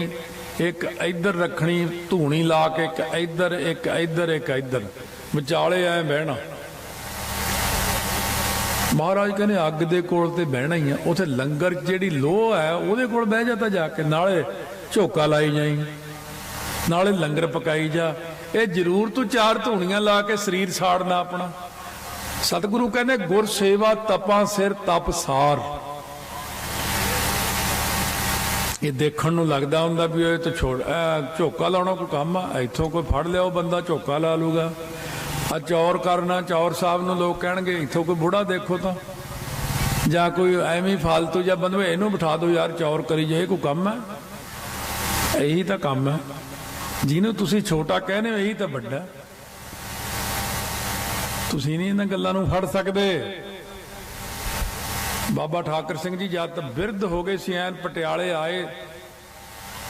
एक इधर रखनी धूनी ला के, एक इधर एक इधर एक इधर, विचाले ऐ बहना। महाराज कहने अग दे कोल ते बहना ही है, उथे लंगर जिहड़ी लोह है उहदे कोल बह जाता जाके, नाले झोका लाई जाई नाले लंगर पकाई जा। ये जरूर तू चार धूनियां ला के शरीर साड़ना अपना। सतगुरु कहने गुर सेवा तपा सिर तप सार। ये देखण नूं लगदा हुंदा भी ये तो छोड़ झोका लाउणा कोई काम आ, इत्थों कोई फड़ लिया बंदा झोका ला लूगा। आ चौर करना, चौर साहब नूं लोग कहणगे इत्थों कोई बुढ़ा देखो तो, जां कोई एवें फालतू जा बंदा इहनूं बिठा दो यार चौर करी जाए, कोई काम है? यही तो काम है। जिन्हों तुसी छोटा कहने यही तो बड़ा। तुसी नहीं इन्हां गल्लां नूं फड़ सकदे। बाबा ठाकर सिंह जी जद बिरध हो गए सी, ऐन पटियाले आए,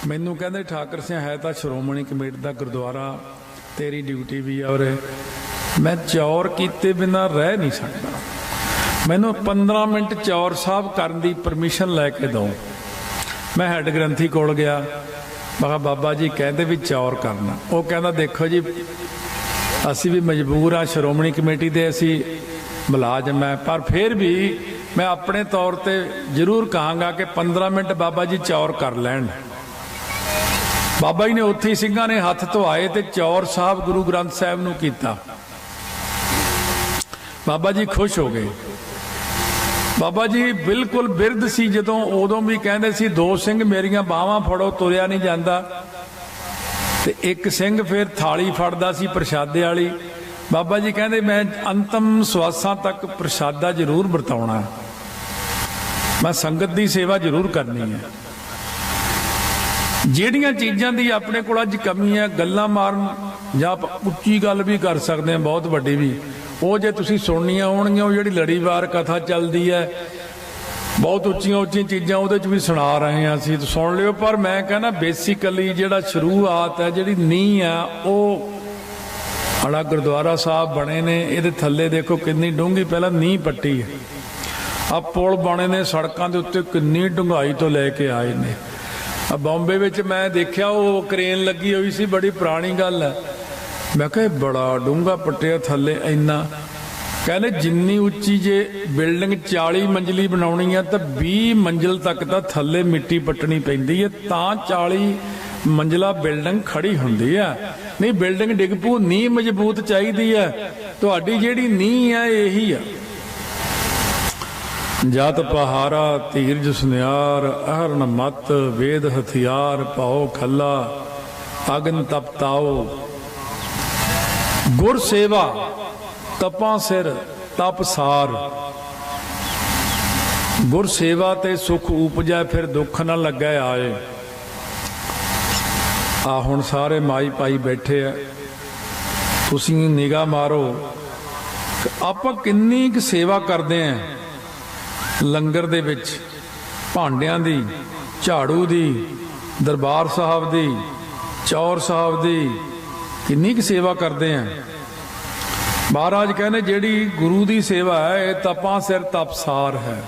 मैनू कहंदे ठाकर सिंह है तो श्रोमणी कमेटी का गुरुद्वारा, तेरी ड्यूटी भी है और मैं चौर कीते बिना रह नहीं सकता। मैनू 15 मिनट चौर साहब करन दी परमिशन लैके दो। मैं हैड ग्रंथी कोल गया, मैं बाबा जी कहते भी चौर करना। वो कहना देखो जी असी भी मजबूर हाँ, श्रोमणी कमेटी दे असी मुलाजम है, पर फिर भी मैं अपने तौर पे जरूर कहांगा कि 15 मिनट बाबा जी चौर कर लैन। बाबा जी ने उत्थे सिंघां ने हथ धोआए ते चौर साहब गुरु ग्रंथ साहब नूं कीता। बाबा जी खुश हो गए। बाबा जी बिल्कुल बिरध सी जदों, उदों भी कहंदे सी दो सिंह मेरियां बाहां फड़ो, तुरिया नहीं जांदा, ते एक सिंह फिर थाली फड़दा सी प्रशादे वाली। बाबा जी कहंदे मैं अंतम सवासां तक प्रशादा जरूर वरताउणा, मैं संगत दी सेवा जरूर करनी है। ਜਿਹੜੀਆਂ चीज़ां दी अपने कोल अज कमी है, गल्लां मारन जां उच्ची गल भी कर सकते हैं, बहुत वड्डी भी, वो जे तुसीं सुननियां होणगीਆਂ, वो जिहड़ी लड़ीवार कथा चलती है बहुत उच्चियां उच्चियां चीज़ां ਉਹਦੇ 'ਚ भी सुना रहे हैं असीं, सुन लिओ। पर मैं कहना बेसिकली जिहड़ा शुरुआत है, जिहड़ी नींह है, वो आड़ा गुरुद्वारा साहब बने ने, ਇਹਦੇ थल्ले देखो कितनी डूंघी पहला नींह पट्टी है। अब पुल बने ने सड़कों के उत्ते कितनी डूंघाई तो लैके आए ने। बॉम्बे विच मैं देखा वो क्रेन लगी हुई सी, बड़ी पुरानी गल है। मैं कहा बड़ा डूंगा पट्टिया थल्ले इन्ना। कहने जिन्नी उच्ची जे बिल्डिंग 40 मंजिली बनाउणी है तो 20 मंजिल तक तो थल्ले मिट्टी पट्टनी पैंदी है, तां 40 मंजिला बिल्डिंग खड़ी हुंदी है। नहीं बिल्डिंग डिग पू, नींह मजबूत चाहिदी है। तुहाडी जिहड़ी नींह है यही है। जात पहारा धीरज सुनियार, अहरण मत वेद हथियार, पाओ खला अगन तप ताओ। गुर सेवा तपा सिर तप सार। गुर सेवा ते सुख उपजै, फिर दुख न लगे आए। आ हुण सारे माई पाई बैठे है, तुसीं निगाह मारो आपां किन्नी क सेवा करते हैं लंगर दे विच, भांडियां दी, झाड़ू दी, दरबार साहब दी, चौर साहब दी, किन्नी क सेवा करते हैं। महाराज कहने जिहड़ी गुरु दी सेवा है ये तपां सिर तपसार है।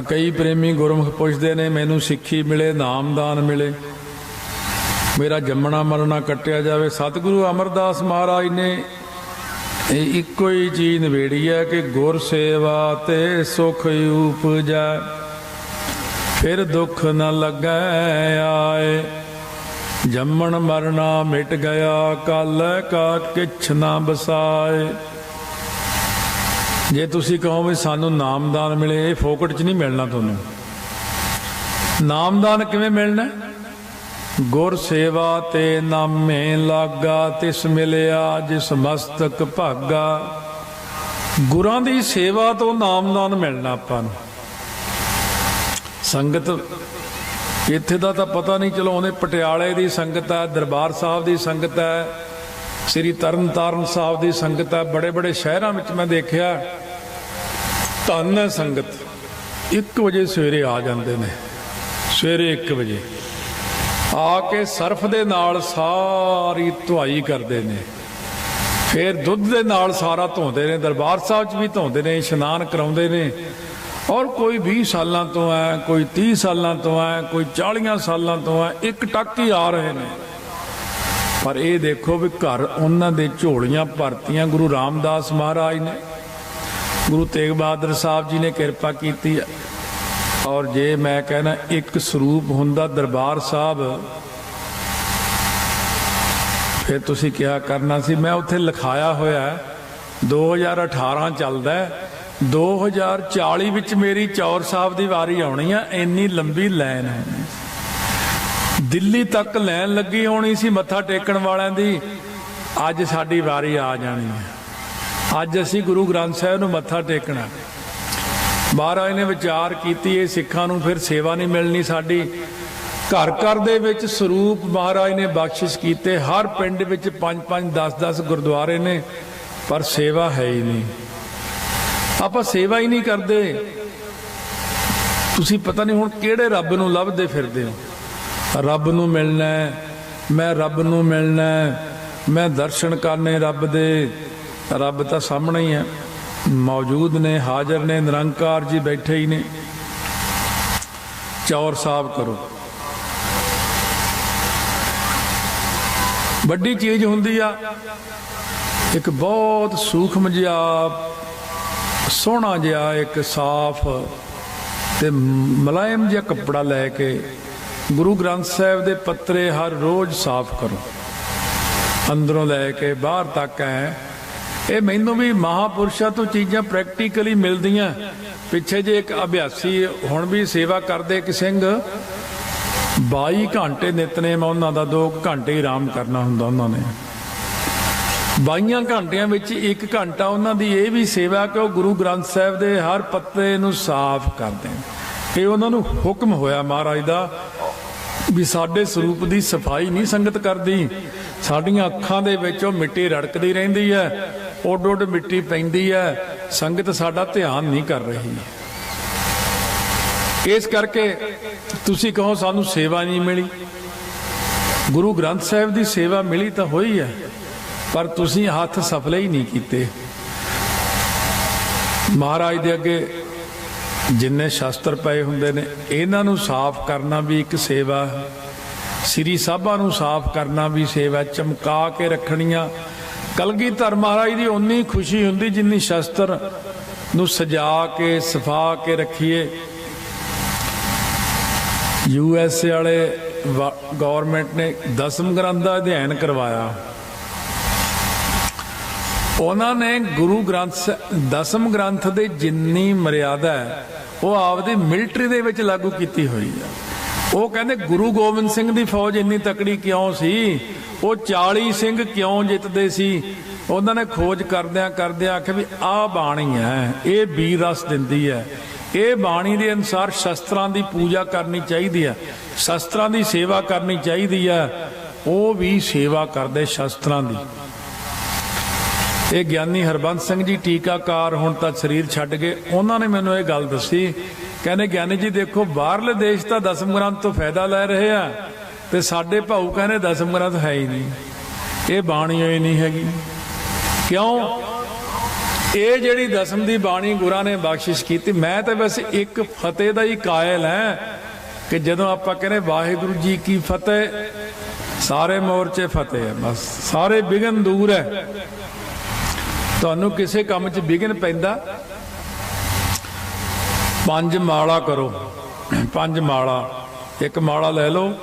कई प्रेमी गुरमुख पुछदे ने मैनू सिੱਖੀ मिले, नामदान मिले, मेरा जम्मना मरना कट्टिया जाए। सतगुरु अमरदास महाराज ने इको ही चीज निबेड़ी है कि गुर सेवा ते सुख उपजै, फिर दुख न लगे आए। जम्मन मरना मिट गया, कल का किछ ना बसाए। जे तुसी कहो भी सानू नामदान मिले, ये फोकट च नहीं मिलना। तुहानू नामदान किवें मिलना? गुर सेवा ते नामे लागा, तिस मिलिया जिस मस्तक भागा। गुरां दी सेवा तो नामदान मिलना आपां नूं। संगत इत्थे दा तां पता नहीं, चलो उन्हें पटियाले दी संगत है, दरबार साहब दी संगत है, श्री तरन तारण साहब दी संगत है, बड़े बड़े शहरां विच मैं देखिया धन है संगत। 1 ਵਜੇ ਸਵੇਰੇ ਆ ਜਾਂਦੇ ਨੇ, ਸਵੇਰੇ 1 ਵਜੇ ਆ ਕੇ ਸਰਫ ਦੇ ਨਾਲ ਸਾਰੀ ਧੁਆਈ ਕਰਦੇ ਨੇ, ਫਿਰ ਦੁੱਧ ਦੇ ਨਾਲ ਸਾਰਾ ਧੋਂਦੇ ਨੇ, ਦਰਬਾਰ ਸਾਹਿਬ 'ਚ ਵੀ ਧੋਂਦੇ ਨੇ, ਇਸ਼ਨਾਨ ਕਰਾਉਂਦੇ ਨੇ। ਔਰ ਕੋਈ 20 ਸਾਲਾਂ ਤੋਂ ਹੈ, ਕੋਈ 30 ਸਾਲਾਂ ਤੋਂ ਹੈ, ਕੋਈ 40 ਸਾਲਾਂ ਤੋਂ ਹੈ, ਇੱਕ ਟੱਕ ਹੀ ਆ ਰਹੇ ਨੇ। ਪਰ ਇਹ ਦੇਖੋ ਵੀ ਘਰ ਉਹਨਾਂ ਦੇ ਝੋਲੀਆਂ ਭਰਤੀਆਂ ਗੁਰੂ ਰਾਮਦਾਸ ਮਹਾਰਾਜ ਨੇ, ਗੁਰੂ ਤੇਗ ਬਹਾਦਰ ਸਾਹਿਬ ਜੀ ਨੇ ਕਿਰਪਾ ਕੀਤੀ ਹੈ। ਔਰ ਜੇ ਮੈਂ ਕਹਿਣਾ ਇੱਕ ਸਰੂਪ ਹੁੰਦਾ ਦਰਬਾਰ ਸਾਹਿਬ, ਫਿਰ ਤੁਸੀਂ ਕਿਹਾ ਕਰਨਾ ਸੀ। ਮੈਂ ਉੱਥੇ ਲਿਖਾਇਆ ਹੋਇਆ 2018 ਚੱਲਦਾ, 2040 ਵਿੱਚ ਮੇਰੀ ਚੌਰ ਸਾਹਿਬ ਦੀ ਵਾਰੀ ਆਉਣੀ ਆ। ਇੰਨੀ ਲੰਬੀ ਲਾਈਨ ਹੋਣੀ, ਦਿੱਲੀ ਤੱਕ ਲਾਈਨ ਲੱਗੀ ਹੋਣੀ ਸੀ ਮੱਥਾ ਟੇਕਣ ਵਾਲਿਆਂ ਦੀ। ਅੱਜ ਸਾਡੀ ਵਾਰੀ ਆ ਜਾਣੀ ਹੈ, ਅੱਜ ਅਸੀਂ ਗੁਰੂ ਗ੍ਰੰਥ ਸਾਹਿਬ ਨੂੰ ਮੱਥਾ ਟੇਕਣਾ। ਮਹਾਰਾਜ ਨੇ ਵਿਚਾਰ ਕੀਤੀ, ਇਹ ਸਿੱਖਾਂ ਨੂੰ ਫਿਰ ਸੇਵਾ ਨਹੀਂ ਮਿਲਣੀ ਸਾਡੀ। ਘਰ ਘਰ ਦੇ ਵਿੱਚ ਸਰੂਪ ਮਹਾਰਾਜ ਨੇ ਬਖਸ਼ਿਸ਼ ਕੀਤੇ, ਹਰ ਪਿੰਡ ਵਿੱਚ 5-5 10-10 ਗੁਰਦੁਆਰੇ ਨੇ, ਪਰ ਸੇਵਾ ਹੈ ਹੀ ਨਹੀਂ। ਆਪਾਂ ਸੇਵਾ ਹੀ ਨਹੀਂ ਕਰਦੇ। ਤੁਸੀਂ ਪਤਾ ਨਹੀਂ ਹੁਣ ਕਿਹੜੇ ਰੱਬ ਨੂੰ ਲੱਭਦੇ ਫਿਰਦੇ ਹੋ। ਰੱਬ ਨੂੰ ਮਿਲਣਾ, ਮੈਂ ਰੱਬ ਨੂੰ ਮਿਲਣਾ, ਮੈਂ ਦਰਸ਼ਨ ਕਰਨੇ ਰੱਬ ਦੇ। ਰੱਬ ਤਾਂ ਸਾਹਮਣੇ ਹੀ ਹੈ, ਮੌਜੂਦ ਨੇ, ਹਾਜ਼ਰ ਨੇ, ਨਿਰੰਕਾਰ ਜੀ ਬੈਠੇ ਹੀ ਨੇ। ਚੌਰ ਸਾਹਿਬ ਕਰੋ, ਵੱਡੀ ਚੀਜ਼ ਹੁੰਦੀ ਆ। ਇੱਕ ਬਹੁਤ ਸੂਖਮ ਜਿਹਾ, ਸੋਹਣਾ ਜਿਹਾ, ਇੱਕ ਸਾਫ਼ ਤੇ ਮੁਲਾਇਮ ਜਿਹਾ ਕੱਪੜਾ ਲੈ ਕੇ ਗੁਰੂ ਗ੍ਰੰਥ ਸਾਹਿਬ ਦੇ ਪੱਤਰੇ ਹਰ ਰੋਜ਼ ਸਾਫ਼ ਕਰੋ, ਅੰਦਰੋਂ ਲੈ ਕੇ ਬਾਹਰ ਤੱਕ। ਹੈ ਇਹ ਮੈਨੂੰ ਵੀ ਮਹਾਂਪੁਰਸ਼ਾਂ ਤੋਂ ਚੀਜ਼ਾਂ ਪ੍ਰੈਕਟੀਕਲੀ ਮਿਲਦੀਆਂ। ਪਿੱਛੇ ਜੇ ਇੱਕ ਅਭਿਆਸੀ ਹੁਣ ਵੀ ਸੇਵਾ ਕਰਦੇ, ਇੱਕ ਸਿੰਘ 22 ਘੰਟੇ ਨਿਤਨੇਮ ਉਹਨਾਂ ਦਾ, 2 ਘੰਟੇ ਆਰਾਮ ਕਰਨਾ ਹੁੰਦਾ ਉਹਨਾਂ ਨੇ। 22 ਘੰਟਿਆਂ ਵਿੱਚ 1 ਘੰਟਾ ਉਹਨਾਂ ਦੀ ਇਹ ਵੀ ਸੇਵਾ ਕਿ ਉਹ ਗੁਰੂ ਗ੍ਰੰਥ ਸਾਹਿਬ ਦੇ ਹਰ ਪੱਤੇ ਨੂੰ ਸਾਫ਼ ਕਰਦੇ। ਇਹ ਉਹਨਾਂ ਨੂੰ ਹੁਕਮ ਹੋਇਆ ਮਹਾਰਾਜ ਦਾ ਵੀ ਸਾਡੇ ਸਰੂਪ ਦੀ ਸਫਾਈ ਨਹੀਂ ਸੰਗਤ ਕਰਦੀ। ਸਾਡੀਆਂ ਅੱਖਾਂ ਦੇ ਵਿੱਚ ਉਹ ਮਿੱਟੀ ਰੜਕਦੀ ਰਹਿੰਦੀ ਹੈ, ਉੱਡ ਉੱਡ ਮਿੱਟੀ ਪੈਂਦੀ ਹੈ, ਸੰਗਤ ਸਾਡਾ ਧਿਆਨ ਨਹੀਂ ਕਰ ਰਹੀ। ਇਸ ਕਰਕੇ ਤੁਸੀਂ ਕਹੋ ਸਾਨੂੰ ਸੇਵਾ ਨਹੀਂ ਮਿਲੀ। ਗੁਰੂ ਗ੍ਰੰਥ ਸਾਹਿਬ ਦੀ ਸੇਵਾ ਮਿਲੀ ਤਾਂ ਹੋਈ ਹੈ, ਪਰ ਤੁਸੀਂ ਹੱਥ ਸਫਲੇ ਹੀ ਨਹੀਂ ਕੀਤੇ। ਮਹਾਰਾਜ ਦੇ ਅੱਗੇ ਜਿੰਨੇ ਸ਼ਸਤਰ ਪਏ ਹੁੰਦੇ ਨੇ, ਇਹਨਾਂ ਨੂੰ ਸਾਫ਼ ਕਰਨਾ ਵੀ ਇੱਕ ਸੇਵਾ। ਸ੍ਰੀ ਸਾਹਿਬਾਂ ਨੂੰ ਸਾਫ਼ ਕਰਨਾ ਵੀ ਸੇਵਾ, ਚਮਕਾ ਕੇ ਰੱਖਣੀਆਂ। ਕਲਗੀਧਰ ਮਹਾਰਾਜ ਦੀ ਉਨੀ ਖੁਸ਼ੀ ਹੁੰਦੀ ਜਿੰਨੀ ਸ਼ਸਤਰ ਨੂੰ ਸਜਾ ਕੇ ਸਫਾ ਕੇ ਰੱਖੀਏ। USA ਵਾਲੇ ਗਵਰਨਮੈਂਟ ਨੇ 10ਵੇਂ ਗ੍ਰੰਥ ਦਾ ਅਧਿਐਨ ਕਰਵਾਇਆ। ਉਹਨਾਂ ਨੇ ਗੁਰੂ ਗ੍ਰੰਥ 10ਵੇਂ ਗ੍ਰੰਥ ਦੇ ਜਿੰਨੀ ਮਰਿਆਦਾ ਹੈ ਉਹ ਆਪਦੀ ਮਿਲਟਰੀ ਦੇ ਵਿੱਚ ਲਾਗੂ ਕੀਤੀ ਹੋਈ ਹੈ। ਉਹ ਕਹਿੰਦੇ ਗੁਰੂ ਗੋਬਿੰਦ ਸਿੰਘ ਦੀ ਫੌਜ ਇੰਨੀ ਤਕੜੀ ਕਿਉਂ ਸੀ, ਉਹ 40 ਸਿੰਘ ਕਿਉਂ ਜਿੱਤਦੇ ਸੀ। ਉਹਨਾਂ ਨੇ ਖੋਜ ਕਰਦਿਆਂ ਆਖਿਆ ਵੀ ਆਹ ਬਾਣੀ ਹੈ, ਇਹ ਵੀਰ ਰਸ ਦਿੰਦੀ ਹੈ। ਇਹ ਬਾਣੀ ਦੇ ਅਨੁਸਾਰ ਸ਼ਸਤਰਾਂ ਦੀ ਪੂਜਾ ਕਰਨੀ ਚਾਹੀਦੀ ਹੈ, ਸ਼ਸਤਰਾਂ ਦੀ ਸੇਵਾ ਕਰਨੀ ਚਾਹੀਦੀ ਹੈ। ਉਹ ਵੀ ਸੇਵਾ ਕਰਦੇ ਸ਼ਸਤਰਾਂ ਦੀ। ਇਹ ਗਿਆਨੀ ਹਰਬੰਸ ਸਿੰਘ ਜੀ ਟੀਕਾਕਾਰ ਹੁਣ ਤਾਂ ਸਰੀਰ ਛੱਡ ਗਏ, ਉਹਨਾਂ ਨੇ ਮੈਨੂੰ ਇਹ ਗੱਲ ਦੱਸੀ। ਕਹਿੰਦੇ ਗਿਆਨੀ ਜੀ ਦੇਖੋ, ਬਾਹਰਲੇ ਦੇਸ਼ ਤਾਂ 10ਵੇਂ ਗ੍ਰੰਥ ਤੋਂ ਫਾਇਦਾ ਲੈ ਰਹੇ ਆ, ਤੇ ਸਾਡੇ ਭਾਊ ਕਹਿੰਦੇ 10ਵੇਂ ਗ੍ਰੰਥ ਹੈ ਹੀ ਨਹੀਂ, ਇਹ ਬਾਣੀ ਹੋਈ ਨਹੀਂ ਹੈਗੀ। ਕਿਉਂ? ਇਹ ਜਿਹੜੀ 10ਵੇਂ ਦੀ ਬਾਣੀ ਗੁਰਾਂ ਨੇ ਬਖਸ਼ਿਸ਼ ਕੀਤੀ। ਮੈਂ ਤਾਂ ਬਸ ਇੱਕ ਫਤਿਹ ਦਾ ਹੀ ਕਾਇਲ ਹਾਂ ਕਿ ਜਦੋਂ ਆਪਾਂ ਕਹਿੰਦੇ ਵਾਹਿਗੁਰੂ ਜੀ ਕੀ ਫਤਿਹ, ਸਾਰੇ ਮੋਰਚੇ ਫਤਿਹ ਹੈ, ਬਸ ਸਾਰੇ ਵਿਘਨ ਦੂਰ ਹੈ। ਤੁਹਾਨੂੰ ਕਿਸੇ ਕੰਮ 'ਚ ਵਿਘਨ ਪੈਂਦਾ, 5 ਮਾਲਾ ਕਰੋ, 5 ਮਾਲਾ। ਇੱਕ ਮਾਲਾ ਲੈ ਲਓ,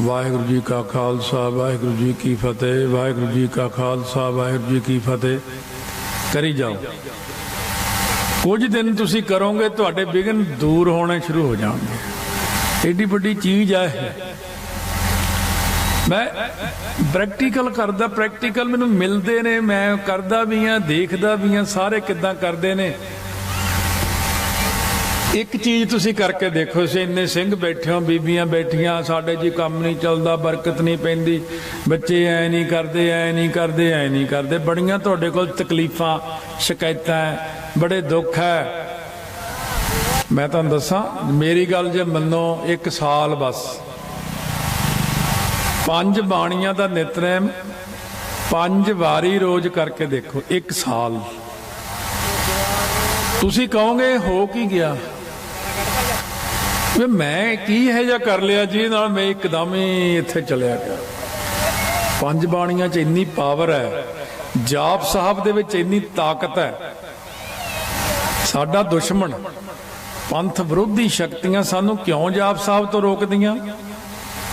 ਵਾਹਿਗੁਰੂ ਜੀ ਕਾ ਖਾਲਸਾ ਵਾਹਿਗੁਰੂ ਜੀ ਕੀ ਫਤਿਹ, ਵਾਹਿਗੁਰੂ ਜੀ ਕਾ ਖਾਲਸਾ ਵਾਹਿਗੁਰੂ ਜੀ ਕੀ ਫਤਿਹ ਕਰੀ ਜਾਓ। ਕੁਝ ਦਿਨ ਤੁਸੀਂ ਕਰੋਗੇ, ਤੁਹਾਡੇ ਵਿਘਨ ਦੂਰ ਹੋਣੇ ਸ਼ੁਰੂ ਹੋ ਜਾਣਗੇ। ਏਡੀ ਵੱਡੀ ਚੀਜ਼ ਹੈ। ਮੈਂ ਪ੍ਰੈਕਟੀਕਲ ਕਰਦਾ, ਪ੍ਰੈਕਟੀਕਲ ਮੈਨੂੰ ਮਿਲਦੇ ਨੇ, ਮੈਂ ਕਰਦਾ ਵੀ ਹਾਂ, ਦੇਖਦਾ ਵੀ ਹਾਂ ਸਾਰੇ ਕਿੱਦਾਂ ਕਰਦੇ ਨੇ। ਇੱਕ ਚੀਜ਼ ਤੁਸੀਂ ਕਰਕੇ ਦੇਖੋ, ਤੁਸੀਂ ਇੰਨੇ ਸਿੰਘ ਬੈਠੇ ਹੋ, ਬੀਬੀਆਂ ਬੈਠੀਆਂ, ਸਾਡੇ ਜੀ ਕੰਮ ਨਹੀਂ ਚੱਲਦਾ, ਬਰਕਤ ਨਹੀਂ ਪੈਂਦੀ, ਬੱਚੇ ਐ ਨਹੀਂ ਕਰਦੇ, ਐ ਨਹੀਂ ਕਰਦੇ, ਐ ਨਹੀਂ ਕਰਦੇ। ਬੜੀਆਂ ਤੁਹਾਡੇ ਕੋਲ ਤਕਲੀਫਾਂ, ਸ਼ਿਕਾਇਤਾਂ, ਬੜੇ ਦੁੱਖ ਹੈ। मैं तुहानूं दसां, मेरी गल जे मन्नो, 1 साल बस 5 बाणियां दा नितनेम 5 वारी रोज करके देखो, 1 साल। तुसी कहोगे हो की गया, वे मैं की है जा कर लिया जी नाल मैं एकदम ही इत्थे चलिया गया। 5 बाणियां च इन्नी पावर है, जाप साहब दे विच इन्नी ताकत है। साडा दुश्मन पंथ विरोधी शक्तियां सानू क्यों जाप साहब तो रोकदियां?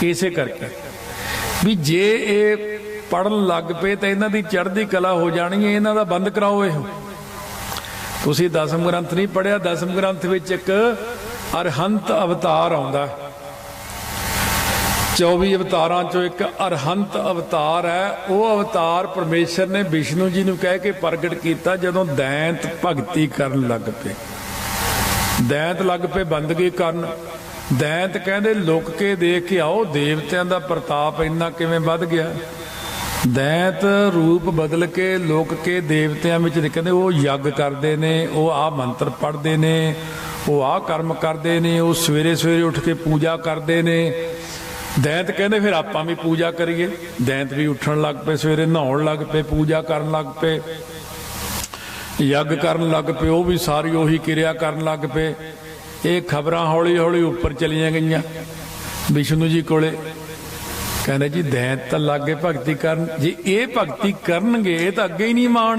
इसे करके भी जे ये पढ़न लग पे तो इन्हां दी चढ़दी कला हो जानी है, इन्हां दा बंद कराओ। ये तुसीं दसम ग्रंथ नहीं पढ़िया, दसम ग्रंथ विच एक अरहंत अवतार आउंदा, 24 अवतारां चों एक अरहंत अवतार है। वो अवतार परमेश्वर ने विष्णु जी नूं कह के प्रगट किया जदों दैंत भगती करन लग पे। दैंत लग पे बंदगी करन, दैंत कहंदे लुक के देख के आओ देवतियां दा प्रताप इन्ना किवें वध गया। दैंत रूप बदल के लुक के देवतियां विच कहंदे वो यज्ञ करदे ने, वो आ मंत्र पढ़दे ने, वो आ कर्म करदे ने, वो सवेरे सवेरे उठ के पूजा करदे ने। दैंत कहंदे फिर आपां भी पूजा करिए। दैंत भी उठण लग पे, सवेरे नहाउण लग पे, पूजा करन लग पे, यज्ञ करन लग पे, वो भी सारी उही किरिया करन लग पे। ये खबरां हौली हौली उपर चलियां गईयां विष्णु जी कोले। कहंदे जी दैंत तां लागे भगती करन, जे ये भगती करनगे तां अगे ही नहीं मान,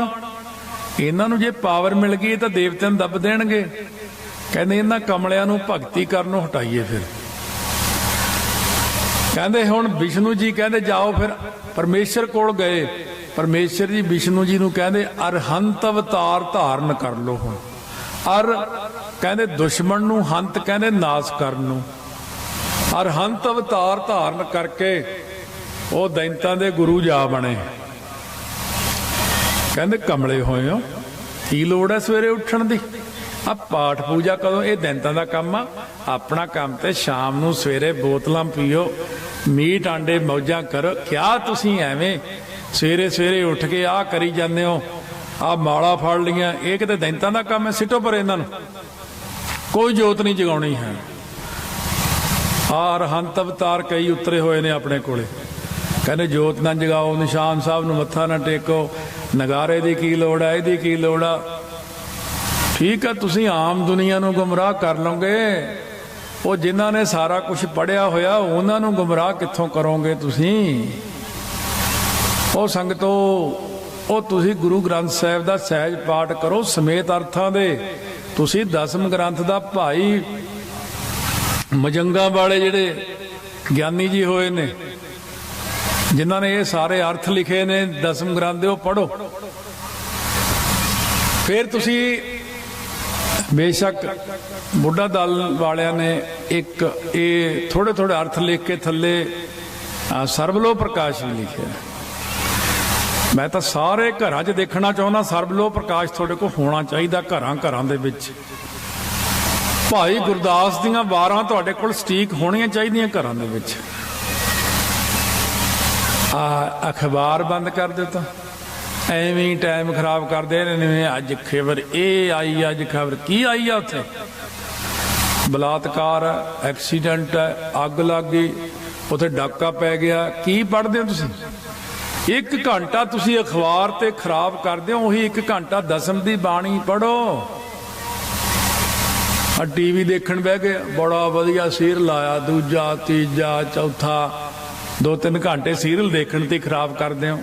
इन्हां नूं जे पावर मिल गई तां देवतियां नूं दब देणगे। कहंदे इन्हां कमलियां नूं भगती करनों हटाइए। फिर कहंदे हुण विष्णु जी कहंदे जाओ, फिर परमेश्वर कोल गए। परमेश्वर जी विष्णु जी नूं कहंदे अरहंत अवतार धारण कर लो। हुण अर कहंदे दुश्मन नूं, हंत कहंदे नाश करन नूं। अरहंत अवतार धारण करके वो दैंतां दे गुरु जा बने। कहंदे कमले होए हो, की लोड़ है सवेरे उठण दी? आ पाठ पूजा कदों? ये दैंतां दा काम आ। अपना काम ते शाम नूं सवेरे बोतलां पीओ, मीट आंडे मौजां करो। क्या तुसीं एवें सवेरे सवेरे उठ के आ करी जांदे हो? आ माला फड़ लियां, ये किते दैंतां दा काम है? सिटो पर इन्हां नूं, कोई जोत नहीं जगाउणी है। अरहंत अवतार कई उतरे हुए ने अपने कोले। कहंदे जोत ना जगाओ, निशान साहब नूं मत्था ना टेको, नगारे दी की लोड़ है, इहदी की लोड़ आ? ठीक है, तुसीं आम दुनिया नूं गुमराह कर लोगे, वो जिन्हां ने सारा कुछ पढ़िया होया उन्हां नूं गुमराह कित्थों करोगे तुसीं? ओ संगतो, ओ तुसीं गुरु ग्रंथ साहिब दा सहज पाठ करो समेत अर्थां दे। तुसीं दसम ग्रंथ दा भाई मजंगा वाले जिहड़े ज्ञानी जी होए ने, जिन्हां ने ये सारे अर्थ लिखे ने दसम ग्रंथ दे, वो पढ़ो। फिर तुसीं बेशक बुढ़ा दल वालियां ने एक ये थोड़े थोड़े अर्थ लिख के थले सर्वलो प्रकाश भी लिखे। मैं तो सारे घरां 'च देखना चाहुंदा, सर्वलो प्रकाश थोड़े को होना चाहिए घरां घरां दे विच। भाई गुरदास दीयां वारां तुहाडे कोल सटीक होणीआं चाहीदियां घरां दे विच। अखबार बंद कर दिता, एवें टाइम खराब करते ने। अज खबर ये आई, अज खबर की आई है? उत्थे बलात्कार है, एक्सीडेंट है, अग लग गई, उत्थे डाका पै गया। की पढ़ते हो तुसीं? 1 घंटा तुसीं अखबार ते खराब करते हो, उही 1 घंटा दसम दी बाणी पढ़ो। टीवी देखण बह गए, बड़ा वधिया सीरियल लाया, दूजा तीजा चौथा, 2-3 घंटे सीरियल देखण ते खराब करते हो।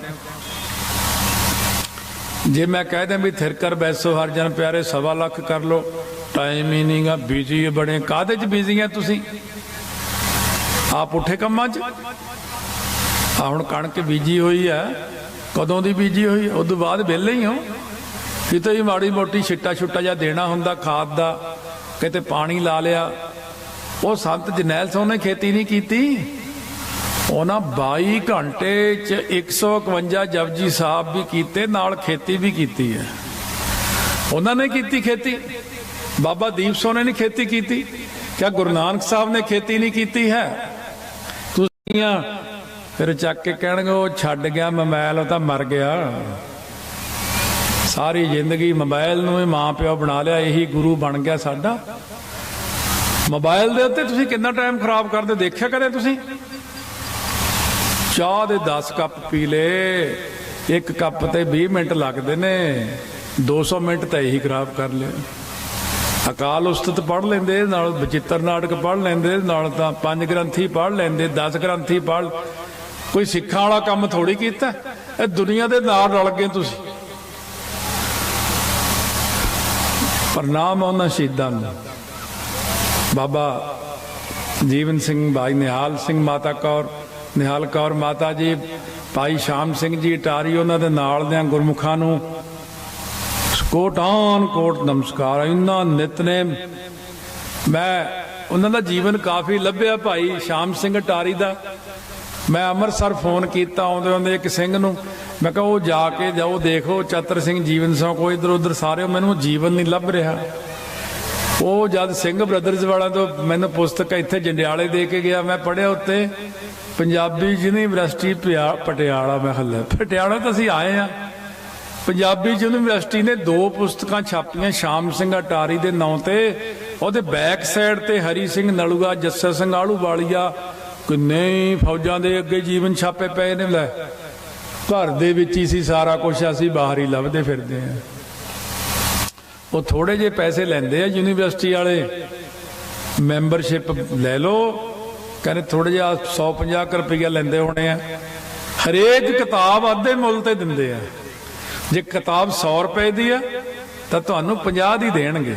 जे मैं कह दें भी थिर कर बैसो हर जन प्यारे 1.25 लाख कर लो, टाइम ही नहीं गा, बिजी बड़े। काहदे च बिजी है तुसीं? आप उठे कम्मां च। हुण कणक बीजी हुई है, कदों दी बीजी हुई? उस तो बाद वेले ही हो, किते भी माड़ी मोटी छिट्टा छुट्टा जा देना हुंदा खाद दा, किते पानी ला लिया। वो संत जरनैल सिंह ने खेती नहीं कीती, उन्हां 22 घंटे च 151 जपजी साहब भी कीते, नाल खेती भी कीती है। उन्होंने कीती खेती। बाबा दीप सिंह ने नहीं खेती कीती? क्या गुरु नानक साहब ने खेती नहीं कीती है? तुसीं फिर चक के कहणगे वो छड्ड गया मोबाइल, वो तां मर गया। सारी जिंदगी मोबाइल नूं ही मां प्यो बना लिया, यही गुरु बन गया साडा। मोबाइल दे उत्ते तुसीं कितना टाइम खराब करदे देखिया कदे तुसीं? चाह दे 10 कप पी ले, एक कप ते 20 मिनट लगते ने, 200 मिनट तो यही खराब कर लिया। अकाल उस्तत पढ़ लेंदे, नाल बचित्र नाटक पढ़ लेंदे, नाल तां 5 ग्रंथी पढ़ लेंदे, 10 ग्रंथी पढ़, कोई सिखां वाला काम थोड़ी कीता। इह दुनिया दे नाल रल गए तुसीं। प्रणाम उन्हां शहीदां नूं। बाबा जीवन सिंह, भाई निहाल सिंह, माता कौर निहाल कौर माता जी, भाई शाम सिंह जी अटारी, उन्हां दे नाल दियां गुरमुखां नूं कोटान कोट नमस्कार। इन्ना नितनेम मैं उन्हां दा जीवन काफ़ी लभ्या। भाई शाम सिंह अटारी दा मैं अमृतसर फोन किया आउंदे आउंदे एक सिंह नूं, मैं कहा वो जाके जाओ देखो चतर सिंह जीवन सिंह को इधर उधर सारे, मैनूं जीवन नहीं लभ रहा। वो जद सिंह ब्रदर्स वाला तो मैंने पुस्तक इत्थे जंडियाले दे के गया, मैं पढ़िया उत्ते पंजाबी यूनिवर्सिटी पटियाला, मैं हल्ले पटियाला तो असीं आए हैं। पंजाबी यूनिवर्सिटी ने 2 पुस्तकां छापियां शाम सिंह अटारी दे नाम ते, ਉਹਦੇ बैक साइड ते हरी सिंह नलूआ, जस्सा सिंह आलूवालिया, किन्ने फौजां दे अगे जीवन छापे पे ने। लै घर दे विच ही सी सारा कुछ, असीं बाहर ही लभदे फिरदे हैं। वो थोड़े जे पैसे लेंदे आ यूनिवर्सिटी वाले, मैंबरशिप ले लो, कहने थोड़े जिहा 150 रुपया लेंदे होने आ। हरेक किताब अद्धे मुल ते दिंदे आ। जे किताब 100 रुपए की है तो तुहानूं 50 दी देणगे।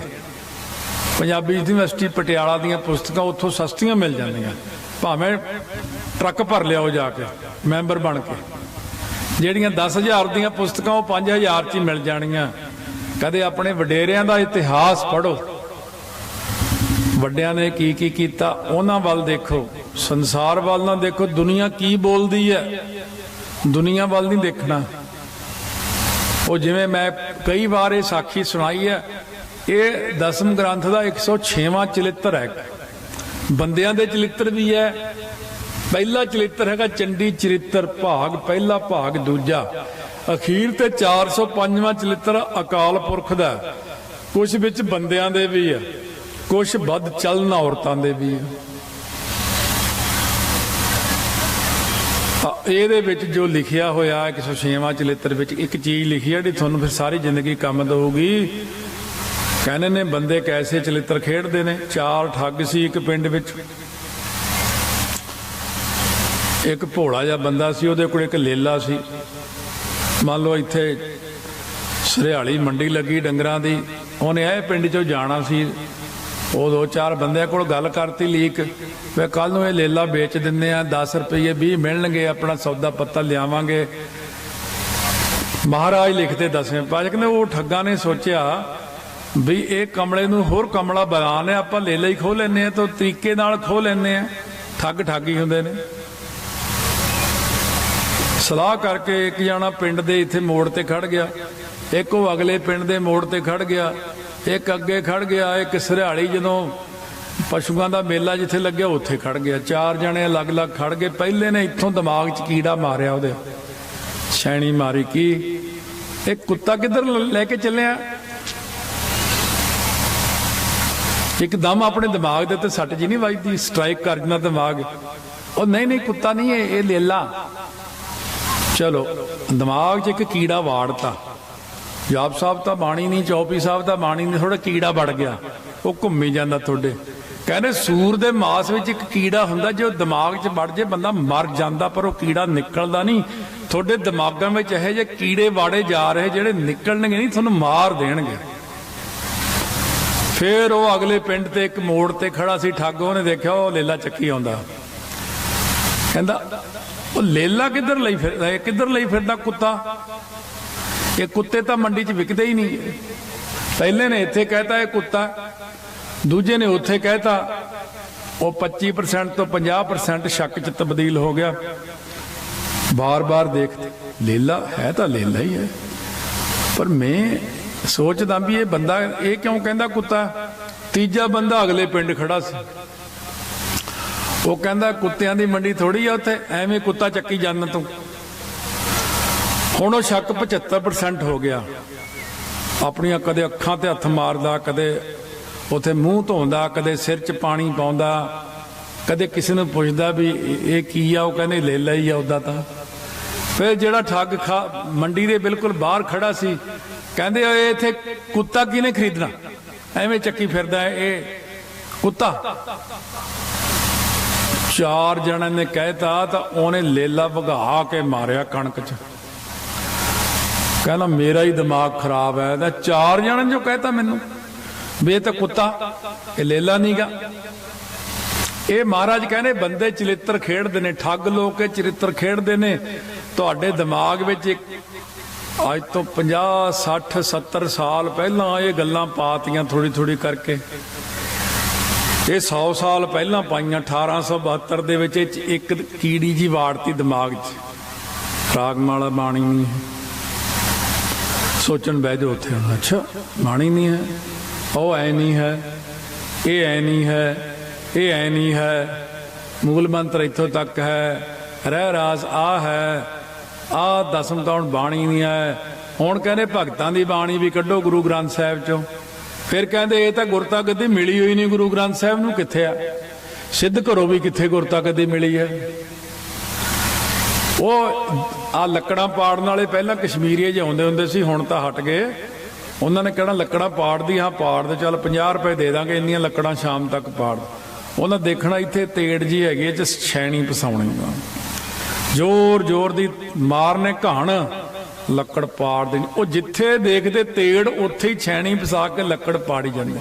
पंजाबी यूनिवर्सिटी पटियाला दीयां पुस्तकां उत्थों सस्तियां मिल जांदियां, भावें ट्रक भर लियाओ जाके मैंबर बन के। ਜਿਹੜੀਆਂ 10,000 ਦੀਆਂ पुस्तकां वो 5,000 च ही मिल जाणियां। कदे अपने वडेरियां दा इतिहास पढ़ो, वड्डियां ने की कीता उन्हां वल देखो, संसार वल ना देखो, दुनिया की बोलदी है, दुनिया वल नहीं देखना। वो जिवें मैं कई बार ये साखी सुनाई है, ये 10वें ग्रंथ का 106वां चरित्र है। बंदियां दे चरित्र भी है। पहला चरित्र है चंडी चरित्र, भाग पहला भाग दूजा, अखीर ते 405वां चरित्र अकाल पुरख दा। कुछ विच बंदियां दे भी है, कुछ बद चलन औरतां दे भी है। ਇਹਦੇ ਵਿੱਚ जो लिखिया होया 106वां चरित्र ਵਿੱਚ एक चीज़ लिखी है जिहड़ी तुहानूं फिर सारी जिंदगी काम दऊगी। कहने ने बंदे कैसे चरित्र खेडदे ने। 4 ठग सी एक पिंड विच। एक भोला जिहा बंदा सी, ਉਹਦੇ ਕੋਲ एक लेला सी। मान लो इत्थे सरियाली मंडी लगी डंगरां दी, ਉਹਨੇ ਇਹ पिंड चों जाना सी। वो 2-4 बंदियां कोल गल करती लीक, वे कल नूं ये लेला बेच दिंदे आ, 10 रुपये 20 मिलणगे, अपना सौदा पत्ता लियावांगे। महाराज लिखते 10वें पातशाह कहंदे वो ठग्गां ने सोचिया भी ये कमले नूं होर कमला बनाने, आपां लेला ही खो लैने आ, तो तरीके नाल खो लैने आ। ठग ठग ही हुंदे ने। सलाह करके एक जाना पिंड दे इत्थे मोड़ ते खड़ गया, एक वो अगले पिंड दे मोड़ ते खड़ गया, एक अगे खड़ गया, एक सरियाली जदों पशुआं दा मेला जिथे लग्या उत्थे खड़ गया। 4 जने अलग अलग खड़ गए। पहले ने इत्थों दिमाग च कीड़ा मारिया, ਉਹਦੇ छैनी मारी की एक कुत्ता किधर लैके चलिया। एकदम अपने दिमाग दे ते सट जी नहीं वजदी, स्ट्राइक कर देना दिमाग। और नहीं नहीं कुत्ता नहीं है, ये लेला। चलो दिमाग च एक कीड़ा वाड़ता। जाप साहब तो बाणी नहीं, चौपी साहब तो बाणी नहीं, थोड़ा कीड़ा बढ़ गया, वो घूमी जाता थोड़े। कहने सूर दे मास में एक कीड़ा हुंदा, जो दिमाग च बढ़ जाए बंदा मर जाता, पर वो कीड़ा निकलदा नहीं। थोड़े दिमागां में यह जे कीड़े वाड़े जा रहे, जेड़े निकलणगे नहीं, तुहानूं मार देणगे। फिर वो अगले पिंड ते एक मोड़ ते खड़ा सी ठग, उहने देखिया वो लेला चक्की आउंदा। कहंदा वो लेला किधर लई फिरदा कुत्ता। ये कुत्ते तो मंडी च विकदे ही नहीं। पहले ने इत्थे कहता है कुत्ता, दूजे ने उत्थे कहता। वो 25% तो 50% शक च तब्दील हो गया। बार बार देखते लेला है तो लेला ही है, पर मैं सोचदा भी ये बंदा ये क्यों कहता कुत्ता। तीजा बंदा अगले पिंड खड़ा सी, वो कहता कुत्तियां दी मंडी थोड़ी है उत्थे, एवें कुत्ता चक्की जाना तू। हुण वो शक 75% हो गया। अपनियां कदे अखां ते हत्थ मारदा, कदे ਉੱਥੇ ਮੂੰਹ ਧੋਂਦਾ, ਕਦੇ ਸਿਰ 'ਚ ਪਾਣੀ ਪਾਉਂਦਾ, ਕਦੇ ਕਿਸੇ ਨੂੰ ਪੁੱਛਦਾ ਵੀ ਇਹ ਕੀ ਆ, ਉਹ ਕਹਿੰਦੇ ਲੇਲਾ ਹੀ ਆ ਉੱਦਾਂ ਤਾਂ। ਫਿਰ ਜਿਹੜਾ ਠੱਗ ਮੰਡੀ ਦੇ ਬਿਲਕੁਲ ਬਾਹਰ ਖੜਾ ਸੀ, ਕਹਿੰਦੇ ਇਹ ਇੱਥੇ ਕੁੱਤਾ ਕਿਹਨੇ ਖਰੀਦਣਾ, ਐਵੇਂ ਚੱਕੀ ਫਿਰਦਾ ਇਹ ਕੁੱਤਾ। 4 ਜਣਿਆਂ ਨੇ ਕਹਿਤਾ ਤਾਂ ਉਹਨੇ ਲੇਲਾ ਵਗਾ ਕੇ ਮਾਰਿਆ ਕਣਕ 'ਚ। ਕਹਿੰਦਾ ਮੇਰਾ ਹੀ ਦਿਮਾਗ ਖਰਾਬ ਹੈ, ਤਾਂ 4 ਜਣਿਆਂ ਜੋ ਕਹਿਤਾ ਮੈਨੂੰ ਵੀ ਇਹ ਤਾਂ ਕੁੱਤਾ, ਇਹ ਲੇਲਾ ਨਹੀਂ ਗਾ। ਇਹ ਮਹਾਰਾਜ ਕਹਿੰਦੇ ਬੰਦੇ ਚਰਿੱਤਰ ਖੇਡਦੇ ਨੇ, ਠੱਗ ਲੋਕ ਇਹ ਚਰਿੱਤਰ ਖੇਡਦੇ ਨੇ। ਤੁਹਾਡੇ ਦਿਮਾਗ ਵਿੱਚ ਅੱਜ ਤੋਂ 50 60 70 ਸਾਲ ਪਹਿਲਾਂ ਇਹ ਗੱਲਾਂ ਪਾਤੀਆਂ ਥੋੜੀ ਥੋੜੀ ਕਰਕੇ। ਇਹ 100 ਸਾਲ ਪਹਿਲਾਂ ਪਾਈਆਂ। 1872 ਦੇ ਵਿੱਚ ਇੱਕ ਕੀੜੀ ਜੀ ਵਾੜਤੀ ਦਿਮਾਗ 'ਚ, ਰਾਗਮਾਲਾ ਬਾਣੀ ਨਹੀਂ ਹੈ। ਸੋਚਣ ਬਹਿ ਜਾਓ ਉੱਥੇ, ਅੱਛਾ ਬਾਣੀ ਨਹੀਂ ਹੈ, ਉਹ ਐ ਨਹੀਂ ਹੈ, ਇਹ ਐ ਨਹੀਂ ਹੈ, ਇਹ ਐ ਨਹੀਂ ਹੈ, ਮੂਲ ਮੰਤਰ ਇੱਥੋਂ ਤੱਕ ਹੈ, ਰਹਿ ਰਾਸ ਆ ਹੈ, ਆਹ ਦਸਮ ਤਾਉਣ ਬਾਣੀ ਨਹੀਂ ਹੈ। ਹੁਣ ਕਹਿੰਦੇ ਭਗਤਾਂ ਦੀ ਬਾਣੀ ਵੀ ਕੱਢੋ ਗੁਰੂ ਗ੍ਰੰਥ ਸਾਹਿਬ ਚੋਂ। ਫਿਰ ਕਹਿੰਦੇ ਇਹ ਤਾਂ ਗੁਰਤਾ ਗੱਦੀ ਮਿਲੀ ਹੋਈ ਨਹੀਂ ਗੁਰੂ ਗ੍ਰੰਥ ਸਾਹਿਬ ਨੂੰ, ਕਿੱਥੇ ਆ? ਸਿੱਧ ਘਰੋਂ ਵੀ ਕਿੱਥੇ ਗੁਰਤਾ ਗੱਦੀ ਮਿਲੀ ਹੈ? ਉਹ ਆ ਲੱਕੜਾਂ ਪਾੜਨ ਵਾਲੇ ਪਹਿਲਾਂ ਕਸ਼ਮੀਰੀਏ ਜਿਹੇ ਆਉਂਦੇ ਹੁੰਦੇ ਸੀ, ਹੁਣ ਤਾਂ ਹਟ ਗਏ। ਉਹਨਾਂ ਨੇ ਕਹਿਣਾ ਲੱਕੜਾਂ ਪਾੜਦੀ, ਹਾਂ ਪਾੜ ਦੇ, ਚੱਲ 50 ਰੁਪਏ ਦੇ ਦਾਂਗੇ, ਇੰਨੀਆਂ ਲੱਕੜਾਂ ਸ਼ਾਮ ਤੱਕ ਪਾੜ। ਉਹਨਾਂ ਦੇਖਣਾ ਇੱਥੇ ਤੇੜ ਜੀ ਹੈਗੀ, ਚ ਛੈਣੀ ਪਸਾਉਣੀ, ਜ਼ੋਰ ਜ਼ੋਰ ਦੀ ਮਾਰਨੇ ਘਾਣ, ਲੱਕੜ ਪਾੜ ਦੇਣੀ। ਉਹ ਜਿੱਥੇ ਦੇਖਦੇ ਤੇੜ, ਉੱਥੇ ਹੀ ਛੈਣੀ ਪਸਾ ਕੇ ਲੱਕੜ ਪਾੜੀ ਜਾਂਦੇ।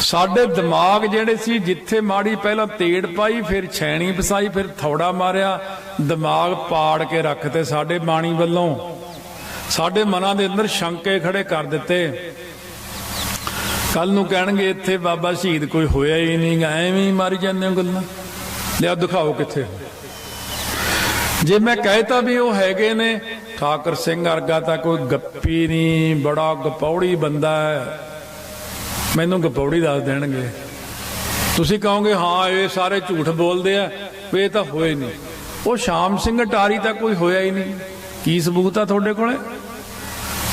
ਸਾਡੇ ਦਿਮਾਗ ਜਿਹੜੇ ਸੀ, ਜਿੱਥੇ ਮਾੜੀ ਪਹਿਲਾਂ ਤੇੜ ਪਾਈ, ਫਿਰ ਛੈਣੀ ਪਸਾਈ, ਫਿਰ ਥੌੜਾ ਮਾਰਿਆ, ਦਿਮਾਗ ਪਾੜ ਕੇ ਰੱਖਤੇ ਸਾਡੇ ਬਾਣੀ ਵੱਲੋਂ। ਸਾਡੇ ਮਨਾਂ ਦੇ ਅੰਦਰ ਸ਼ੰਕੇ ਖੜੇ ਕਰ ਦਿੱਤੇ। ਕੱਲ ਨੂੰ ਕਹਿਣਗੇ ਇੱਥੇ ਬਾਬਾ ਸ਼ਹੀਦ ਕੋਈ ਹੋਇਆ ਹੀ ਨਹੀਂ, ਐਵੇਂ ਹੀ ਮਾਰੀ ਜਾਂਦੇ ਹੋ ਗੱਲਾਂ। ਲਿਆ ਦਿਖਾਓ ਕਿੱਥੇ। ਜੇ ਮੈਂ ਕਹਿਤਾ ਵੀ ਉਹ ਹੈਗੇ ਨੇ, ਠਾਕਰ ਸਿੰਘ ਵਰਗਾ ਤਾਂ ਕੋਈ ਗੱਪੀ ਨਹੀਂ, ਬੜਾ ਗਪੌੜੀ ਬੰਦਾ ਹੈ, ਮੈਨੂੰ ਗਪੌੜੀ ਦੱਸ ਦੇਣਗੇ। ਤੁਸੀਂ ਕਹੋਗੇ ਹਾਂ ਇਹ ਸਾਰੇ ਝੂਠ ਬੋਲਦੇ ਆ, ਵੀ ਇਹ ਤਾਂ ਹੋਏ ਨਹੀਂ। ਉਹ ਸ਼ਾਮ ਸਿੰਘ ਅਟਾਰੀ ਤਾਂ ਕੋਈ ਹੋਇਆ ਹੀ ਨਹੀਂ, ਕੀ ਸਬੂਤ ਆ ਤੁਹਾਡੇ ਕੋਲੇ?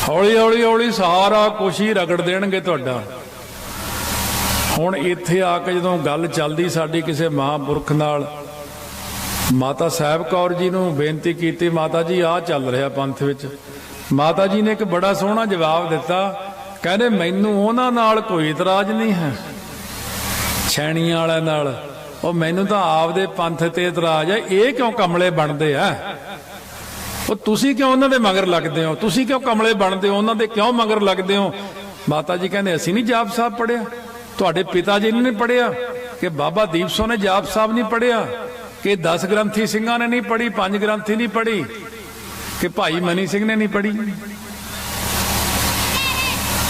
ਹੌਲੀ ਹੌਲੀ ਹੌਲੀ ਸਾਰਾ ਕੁਛ ਹੀ ਰਗੜ ਦੇਣਗੇ ਤੁਹਾਡਾ। ਹੁਣ ਇੱਥੇ ਆ ਕੇ ਜਦੋਂ ਗੱਲ ਚੱਲਦੀ ਸਾਡੀ ਕਿਸੇ ਮਹਾਂਪੁਰਖ ਨਾਲ, ਮਾਤਾ ਸਾਹਿਬ ਕੌਰ ਜੀ ਨੂੰ ਬੇਨਤੀ ਕੀਤੀ, ਮਾਤਾ ਜੀ ਆਹ ਚੱਲ ਰਿਹਾ ਪੰਥ ਵਿੱਚ। ਮਾਤਾ ਜੀ ਨੇ ਇੱਕ ਬੜਾ ਸੋਹਣਾ ਜਵਾਬ ਦਿੱਤਾ, ਕਹਿੰਦੇ ਮੈਨੂੰ ਉਹਨਾਂ ਨਾਲ ਕੋਈ ਇਤਰਾਜ਼ ਨਹੀਂ ਹੈ, ਛੈਣੀਆਂ ਵਾਲਿਆਂ ਨਾਲ, ਉਹ ਮੈਨੂੰ ਤਾਂ ਆਪਦੇ ਪੰਥ ਤੇ ਇਤਰਾਜ਼ ਹੈ। ਇਹ ਕਿਉਂ ਕਮਲੇ ਬਣਦੇ ਆ? ਉਹ ਤੁਸੀਂ ਕਿਉਂ ਉਹਨਾਂ ਦੇ ਮਗਰ ਲੱਗਦੇ ਹੋ? ਤੁਸੀਂ ਕਿਉਂ ਕਮਲੇ ਬਣਦੇ ਹੋ? ਉਹਨਾਂ ਦੇ ਕਿਉਂ ਮਗਰ ਲੱਗਦੇ ਹੋ? ਮਾਤਾ ਜੀ ਕਹਿੰਦੇ ਅਸੀਂ ਨਹੀਂ ਜਾਪ ਸਾਹਿਬ ਪੜ੍ਹਿਆ, ਤੁਹਾਡੇ ਪਿਤਾ ਜੀ ਨੇ ਪੜ੍ਹਿਆ, ਕਿ ਬਾਬਾ ਦੀਪ ਸਿੰਘ ਨੇ ਜਾਪ ਸਾਹਿਬ ਨਹੀਂ ਪੜ੍ਹਿਆ, ਕਿ 10 ਗ੍ਰੰਥੀ ਸਿੰਘਾਂ ਨੇ ਨਹੀਂ ਪੜ੍ਹੀ, 5 ਗ੍ਰੰਥੀ ਨਹੀਂ ਪੜ੍ਹੀ, ਕਿ ਭਾਈ ਮਨੀ ਸਿੰਘ ਨੇ ਨਹੀਂ ਪੜ੍ਹੀ,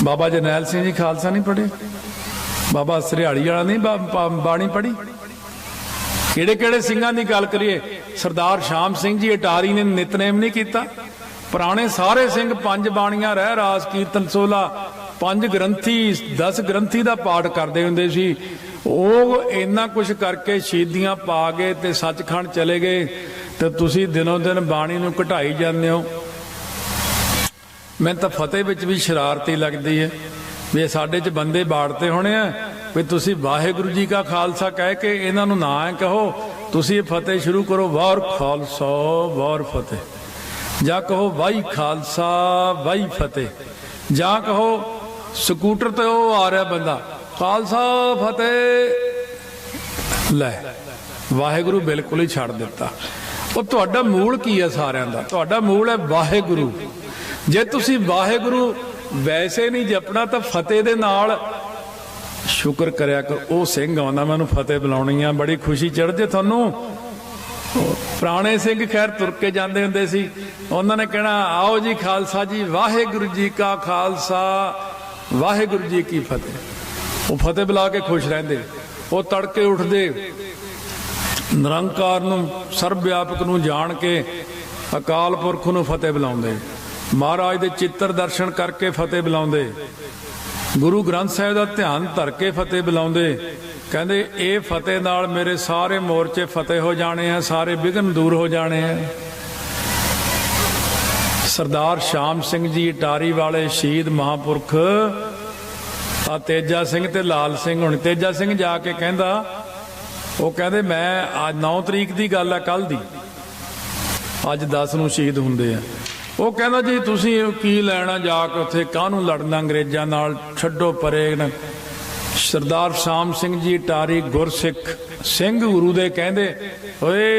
ਬਾਬਾ ਜਰਨੈਲ ਸਿੰਘ ਜੀ ਖਾਲਸਾ ਨਹੀਂ ਪੜ੍ਹੇ, ਬਾਬਾ ਸਰਿਆੜੀ ਵਾਲਾ ਨਹੀਂ ਬਾਣੀ ਪੜ੍ਹੀ। ਕਿਹੜੇ ਕਿਹੜੇ ਸਿੰਘਾਂ ਦੀ ਗੱਲ ਕਰੀਏ? ਸਰਦਾਰ ਸ਼ਾਮ ਸਿੰਘ ਜੀ ਅਟਾਰੀ ਨੇ ਨਿਤਨੇਮ ਨਹੀਂ ਕੀਤਾ। ਪੁਰਾਣੇ ਸਾਰੇ ਸਿੰਘ 5 ਬਾਣੀਆਂ, ਰਹਿ ਰਾਸ, ਕੀਰਤਨ ਸੋਲਾ, 5 ਗ੍ਰੰਥੀ, 10 ਗ੍ਰੰਥੀ ਦਾ ਪਾਠ ਕਰਦੇ ਹੁੰਦੇ ਸੀ। ਉਹ ਇੰਨਾ ਕੁਛ ਕਰਕੇ ਸ਼ਹੀਦੀਆਂ ਪਾ ਗਏ ਤੇ ਸੱਚਖੰਡ ਚਲੇ ਗਏ, ਤੇ ਤੁਸੀਂ ਦਿਨੋਂ ਦਿਨ ਬਾਣੀ ਨੂੰ ਘਟਾਈ ਜਾਂਦੇ ਹੋ। ਮੈਨੂੰ ਤਾਂ ਫਤਿਹ ਵਿੱਚ ਵੀ ਸ਼ਰਾਰਤੀ ਲੱਗਦੀ ਹੈ ਵੀ ਸਾਡੇ 'ਚ ਬੰਦੇ ਬਾੜਤੇ ਹੋਣੇ ਆ ਵੀ ਤੁਸੀਂ ਵਾਹਿਗੁਰੂ ਜੀ ਕਾ ਖਾਲਸਾ ਕਹਿ ਕੇ ਇਹਨਾਂ ਨੂੰ ਨਾ ਕਹੋ, ਤੁਸੀਂ ਇਹ ਫਤਿਹ ਸ਼ੁਰੂ ਕਰੋ, ਵਾਹਿ ਖਾਲਸਾ ਵਾਹਿ ਫਤਿਹ, ਜਾਂ ਕਹੋ ਵਾਹਿ ਖਾਲਸਾ ਵਾਹਿ ਫਤਿਹ, ਜਾਂ ਕਹੋ ਸਕੂਟਰ ਤੇ ਉਹ ਆ ਰਿਹਾ ਬੰਦਾ, ਖਾਲਸਾ ਫਤਿਹ, ਲੈ ਵਾਹਿਗੁਰੂ ਬਿਲਕੁਲ ਹੀ ਛੱਡ ਦਿੱਤਾ। ਉਹ ਤੁਹਾਡਾ ਮੂਲ ਕੀ ਹੈ? ਸਾਰਿਆਂ ਦਾ ਤੁਹਾਡਾ ਮੂਲ ਹੈ ਵਾਹਿਗੁਰੂ। ਜੇ ਤੁਸੀਂ ਵਾਹਿਗੁਰੂ ਵੈਸੇ ਨਹੀਂ ਜਪਣਾ ਤਾਂ ਫਤਿਹ ਦੇ ਨਾਲ ਸ਼ੁਕਰ ਕਰਿਆ ਕਰ। ਉਹ ਸਿੰਘ ਆਉਂਦਾ ਮੈਨੂੰ ਫਤਿਹ ਬੁਲਾਉਣੀ ਆ, ਬੜੀ ਖੁਸ਼ੀ ਚੜ੍ਹਦੇ ਤੁਹਾਨੂੰ। ਪੁਰਾਣੇ ਸਿੰਘ ਖੈਰ ਤੁਰ ਕੇ ਜਾਂਦੇ ਹੁੰਦੇ ਸੀ, ਉਹਨਾਂ ਨੇ ਕਹਿਣਾ ਆਓ ਜੀ ਖਾਲਸਾ ਜੀ, ਵਾਹਿਗੁਰੂ ਜੀ ਕਾ ਖਾਲਸਾ ਵਾਹਿਗੁਰੂ ਜੀ ਕੀ ਫਤਿਹ। ਉਹ ਫਤਿਹ ਬੁਲਾ ਕੇ ਖੁਸ਼ ਰਹਿੰਦੇ। ਉਹ ਤੜਕੇ ਉੱਠਦੇ, ਨਿਰੰਕਾਰ ਨੂੰ, ਸਰਬ ਵਿਆਪਕ ਨੂੰ ਜਾਣ ਕੇ ਅਕਾਲ ਪੁਰਖ ਨੂੰ ਫਤਿਹ ਬੁਲਾਉਂਦੇ, ਮਹਾਰਾਜ ਦੇ ਚਿੱਤਰ ਦਰਸ਼ਨ ਕਰਕੇ ਫਤਿਹ ਬੁਲਾਉਂਦੇ, ਗੁਰੂ ਗ੍ਰੰਥ ਸਾਹਿਬ ਦਾ ਧਿਆਨ ਧਰ ਕੇ ਫਤਿਹ ਬੁਲਾਉਂਦੇ। ਕਹਿੰਦੇ ਇਹ ਫਤਿਹ ਨਾਲ ਮੇਰੇ ਸਾਰੇ ਮੋਰਚੇ ਫਤਿਹ ਹੋ ਜਾਣੇ ਆ, ਸਾਰੇ ਵਿਘਨ ਦੂਰ ਹੋ ਜਾਣੇ ਆ। ਸਰਦਾਰ ਸ਼ਾਮ ਸਿੰਘ ਜੀ ਅਟਾਰੀ ਵਾਲੇ ਸ਼ਹੀਦ ਮਹਾਂਪੁਰਖ आ तेजा सिंह ते लाल सिंह हुण तेजा सिंह जाके कहंदा वो कहंदे मैं आज 9 तरीक की गल है कल दी अज 10 नूं शहीद हुंदे आ। वो कहंदा जी तुसीं की लैणा जाके उत्थे काहनूं लड़ना अंग्रेज़ां नाल छड्डो परे न। सरदार शाम सिंह जी टारी गुरसिख सिंह गुरु दे कहंदे ओए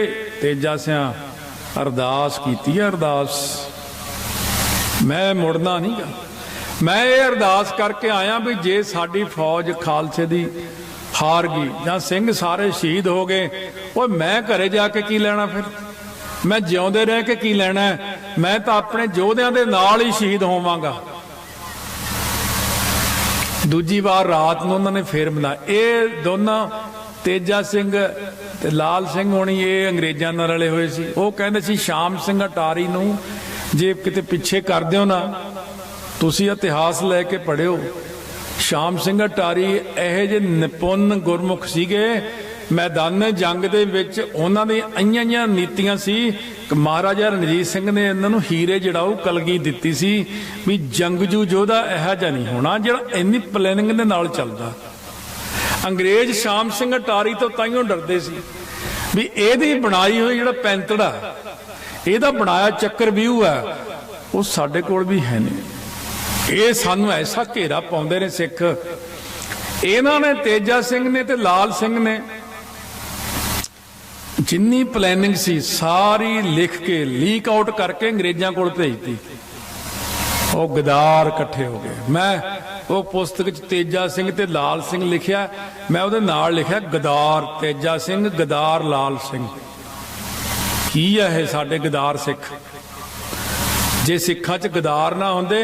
तेजा सिंह अरदास कीती अरदास मैं मुड़ना नहीं गा। मैं ये अरदास करके आया भी जे साडी फौज खालसे दी हार गई जां सिंह सारे शहीद हो गए और मैं घरे जाके की लेना फिर मैं जिउंदे रह के की लेना है। मैं तो अपने योद्धियां दे नाल ही शहीद होवांगा। दूजी बार रात नूं उन्होंने फिर बनाया। ये दोनों तेजा सिंह ते लाल सिंह होनी ये अंग्रेज़ां नाल रले होए सी। वो कहंदे सी शाम सिंह अटारी नूं जे किते पिछे कर दिओ ना तुसीं इतिहास लैके पढ़िओ। शाम सिंह अटारी इहो जे निपुण गुरमुख सीगे मैदान जंग दे विच उन्हां दी आईयां नीतियां सी। महाराजा रणजीत सिंह ने इन्हां नूं हीरे जड़ाऊ कलगी दित्ती सी भी जंगजू योद्धा इहो जिहा नहीं होना जिहड़ा इन्नी प्लैनिंग दे नाल चलदा। अंग्रेज शाम सिंह अटारी तो ताइयों डरदे सी भी इहदी बनाई होई जिहड़ा पैंतड़ा ਇਹਦਾ बनाया चक्रव्यूह है वो साडे कोल भी है नहीं। ये सानू ऐसा घेरा पाउंदे ने सिख। इन्हां ने तेजा सिंह ने ते लाल सिंह ने जिन्नी प्लैनिंग सी सारी लिख के लीक आउट करके अंग्रेज़ां कोल भेजती। वो गदार इकट्ठे हो गए। मैं वो पुस्तक च तेजा सिंह ते लाल सिंह लिखिया मैं उहदे नाल लिखिया गदार तेजा सिंह गदार लाल सिंह। की है साडे गदार सिख जे सिखां च गदार ना होंदे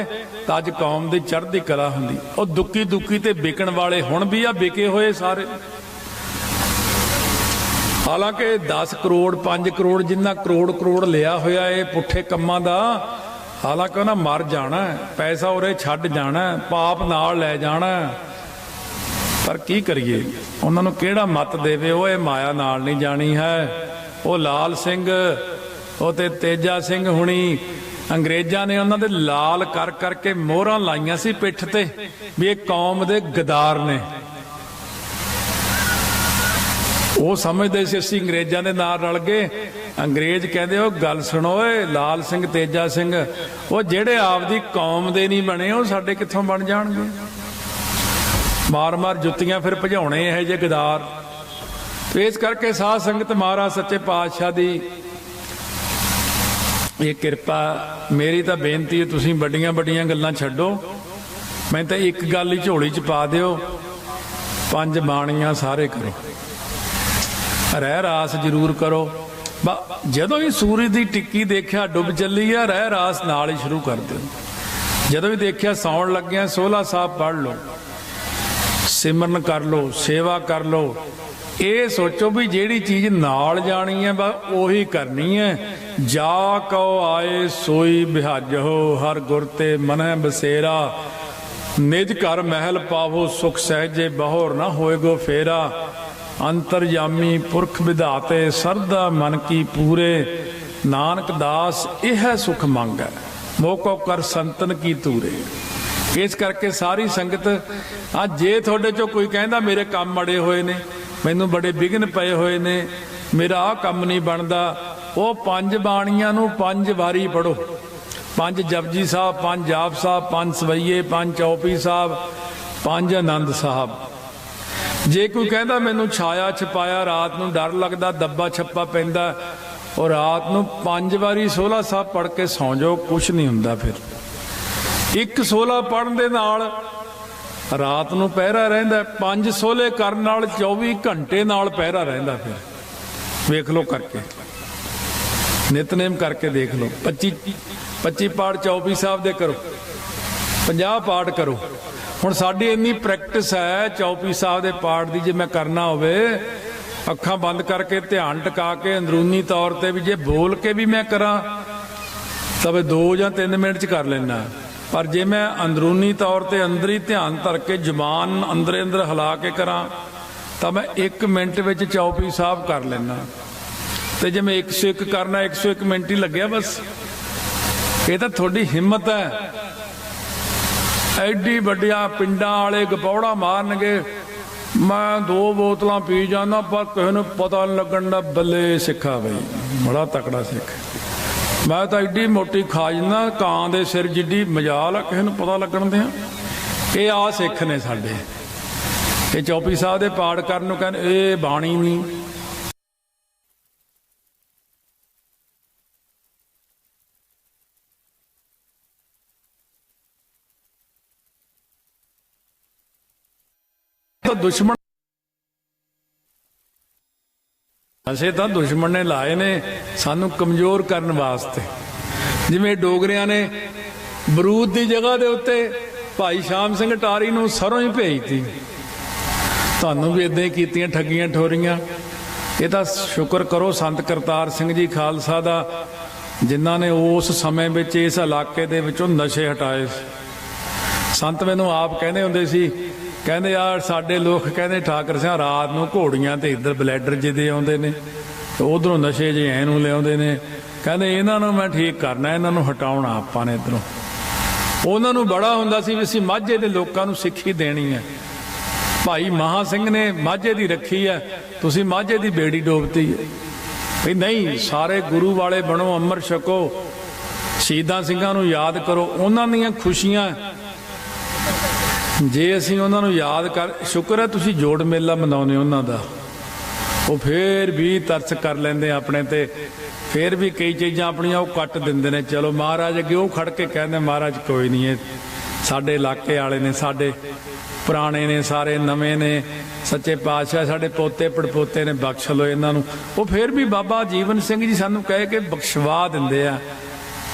तां अज कौम दी चढ़दी कला हुंदी। और दुक्की दुक्की ते बिकण वाले हुण भी आ बिके होए सारे। हालांकि 10 करोड़ 5 करोड़ जिन्ना करोड़ करोड़ लिया होया ये पुठे कम्मां दा हालांकि उन्हां मर जाना पैसा उरे छड्ड जाना पाप नाल लै जाना। पर की करिए उन्हां नूं किहड़ा मत देवे ओए माया नाल नहीं जानी है। वो लाल सिंह वो तेजा सिंह हुणी अंग्रेज़ां ने उन्होंने लाल कर करके मोहरां लाइयां सी पिठ ते भी ये कौम दे गदार ने। वो समझते सी असीं अंग्रेज़ां दे नाल रल गए। अंग्रेज़ कहंदे ओ गल सुणो लाल सिंह तेजा सिंह वो जेड़े आपदी कौम दे नहीं बने वो साडे कित्थों बन जाणगे। मार मार जुत्तियां फिर भजाउणे इहो जे गदार। इस करके साध संगत महाराज सच्चे पातशाह दी ये किरपा मेरी तो बेनती है तुसीं बड़ियां बड़ियां गल्लां छड्डो। मैं तो एक गल ही झोली च पा दिओ 5 बाणियां सारे करो रह रास जरूर करो। जदों ही सूरज की टिक्की देखिया डुब चली है रह रास नाल ही शुरू कर दो। जदों भी देखिया सौण लग्या 16 साहब पढ़ लो सिमरन कर लो सेवा कर लो। ये सोचो भी जेड़ी चीज नाल जानी है बस ओही करनी है। जा कहो आए सोई बिहाजो हर गुर ते मन बसेरा निज घर महल पावो सुख सहजे बहोर ना होएगो फेरा। अंतरयामी पुरख विधाते सरदा मन की पूरे नानक दास यह सुख मंग है मोको कर संतन की तूरे। इस करके सारी संगत आज जे थोड़े चो कोई कहता मेरे काम मड़े हुए ने मैनू बड़े विघन पे हुए ने मेरा आ काम नहीं बनता वो 5 बाणियां नू 5 वारी पढ़ो। 5 जपजी साहब 5 जाप साहब 5 सवैये 5 चौपी साहब 5 आनंद साहब। जे कोई कहता मैनू छाया छपाया रात नू डर लगता दब्बा छप्पा पैंदा और रात नू 5 वारी 16 साहब पढ़ के सौ जाओ कुछ नहीं हुंदा। फिर एक 16 पढ़न दे नाल रात नू पहरा रहिंदा 5 सोले करन नाल 24 घंटे नाल पहरा रहिंदा। फिर वेख लो करके नितनेम करके देख लो 25 पाठ चौपी साहब दे करो 50 पाठ करो। हुण साडी इन्नी प्रैक्टिस है चौपी साहब दे पाठ दी जे मैं करना होवे अखां बंद करके ध्यान टिका के अंदरूनी तौर ते भी जे बोल के भी मैं करा तब 2 या 3 मिनट च कर लेना। पर जे मैं अंदरूनी तौर ते अंदर ही ध्यान धर के जबान अंदर अंदर हिला के करा तो मैं 1 मिनट विच चौपी साहब कर लेना। तो जे मैं 101 करना 101 मिनट ही लग्या बस। ये तो थोड़ी हिम्मत है ਐਡੀ ਵੱਡੀਆਂ ਪਿੰਡਾਂ ਵਾਲੇ ਗਪੌੜਾ ਮਾਰਨਗੇ, मैं 2 बोतलां पी जाना पर किसी ने पता नहीं लगन दा। बल्ले सिखा बई, बड़ा तकड़ा सिख। मैं तो एडी मोटी खा जाना कां दे सिर जिड्डी मजाल आ, किसी ने पता लगन दे। ये आ सिख ने साडे। ये चौपी साहब दे पाठ करन नूं कहंदे ये बाणी नहीं। तो दुश्मन असे तो दुश्मन ने लाए ने सानू कमजोर करने वास्ते। जिवें डोगरियां ने बरूद की जगह के उत्ते भाई शाम सिंह अटारी नूं सरों ही भेजती। तुहानूं भी इदां ही कीतियां ठगियां ठोरियां। ये तो शुक्र करो संत करतार सिंह जी खालसा दा, जिन्हां ने उस समय विच इस इलाके दे विचों नशे हटाए। संत मैनूं आप कहंदे हुंदे सी, कहते यार साडे लोग कहते ठाकर सिंह रात नूं घोड़ियां ते इधर ब्लैडर जिदे आउंदे ने, उधरों नशे जे ऐनूं लिआउंदे ने। कहते इन्हां नूं मैं ठीक करना, इन्हां नूं हटाउणा आपां ने इधरों। उन्हां नूं बड़ा हुंदा सी भी असीं माਝੇ दे लोकां नूं सिੱਖੀ देनी है। भाई महा सिंह ने माਝੇ दी रखी है, तुसीं माਝੇ दी बेड़ी डोबती है। भी नहीं, सारे गुरु वाले बनो, अमर छको, शहीदां ਸਿੰਘਾਂ नूं याद करो। उन्हां दीयां खुशियां जे असीं उन्हां नूं याद कर, शुक्र है तुसीं जोड़ मेला मनाउने उन्हां दा। वो फिर भी तरस कर लेंदे अपने ते, फिर भी कई चीज़ां अपनियां वो कट दिंदे ने। चलो महाराज अगे वो खड़ के कहंदे महाराज कोई नहीं, है साडे इलाके वाले ने, साडे पुराने ने, सारे नवे ने, सच्चे पातशाह साडे पोते पड़पोते ने, बख्श लो इन्हां नूं। वो फिर भी बाबा जीवन सिंह जी सानूं कह के बख्शवा दिंदे आ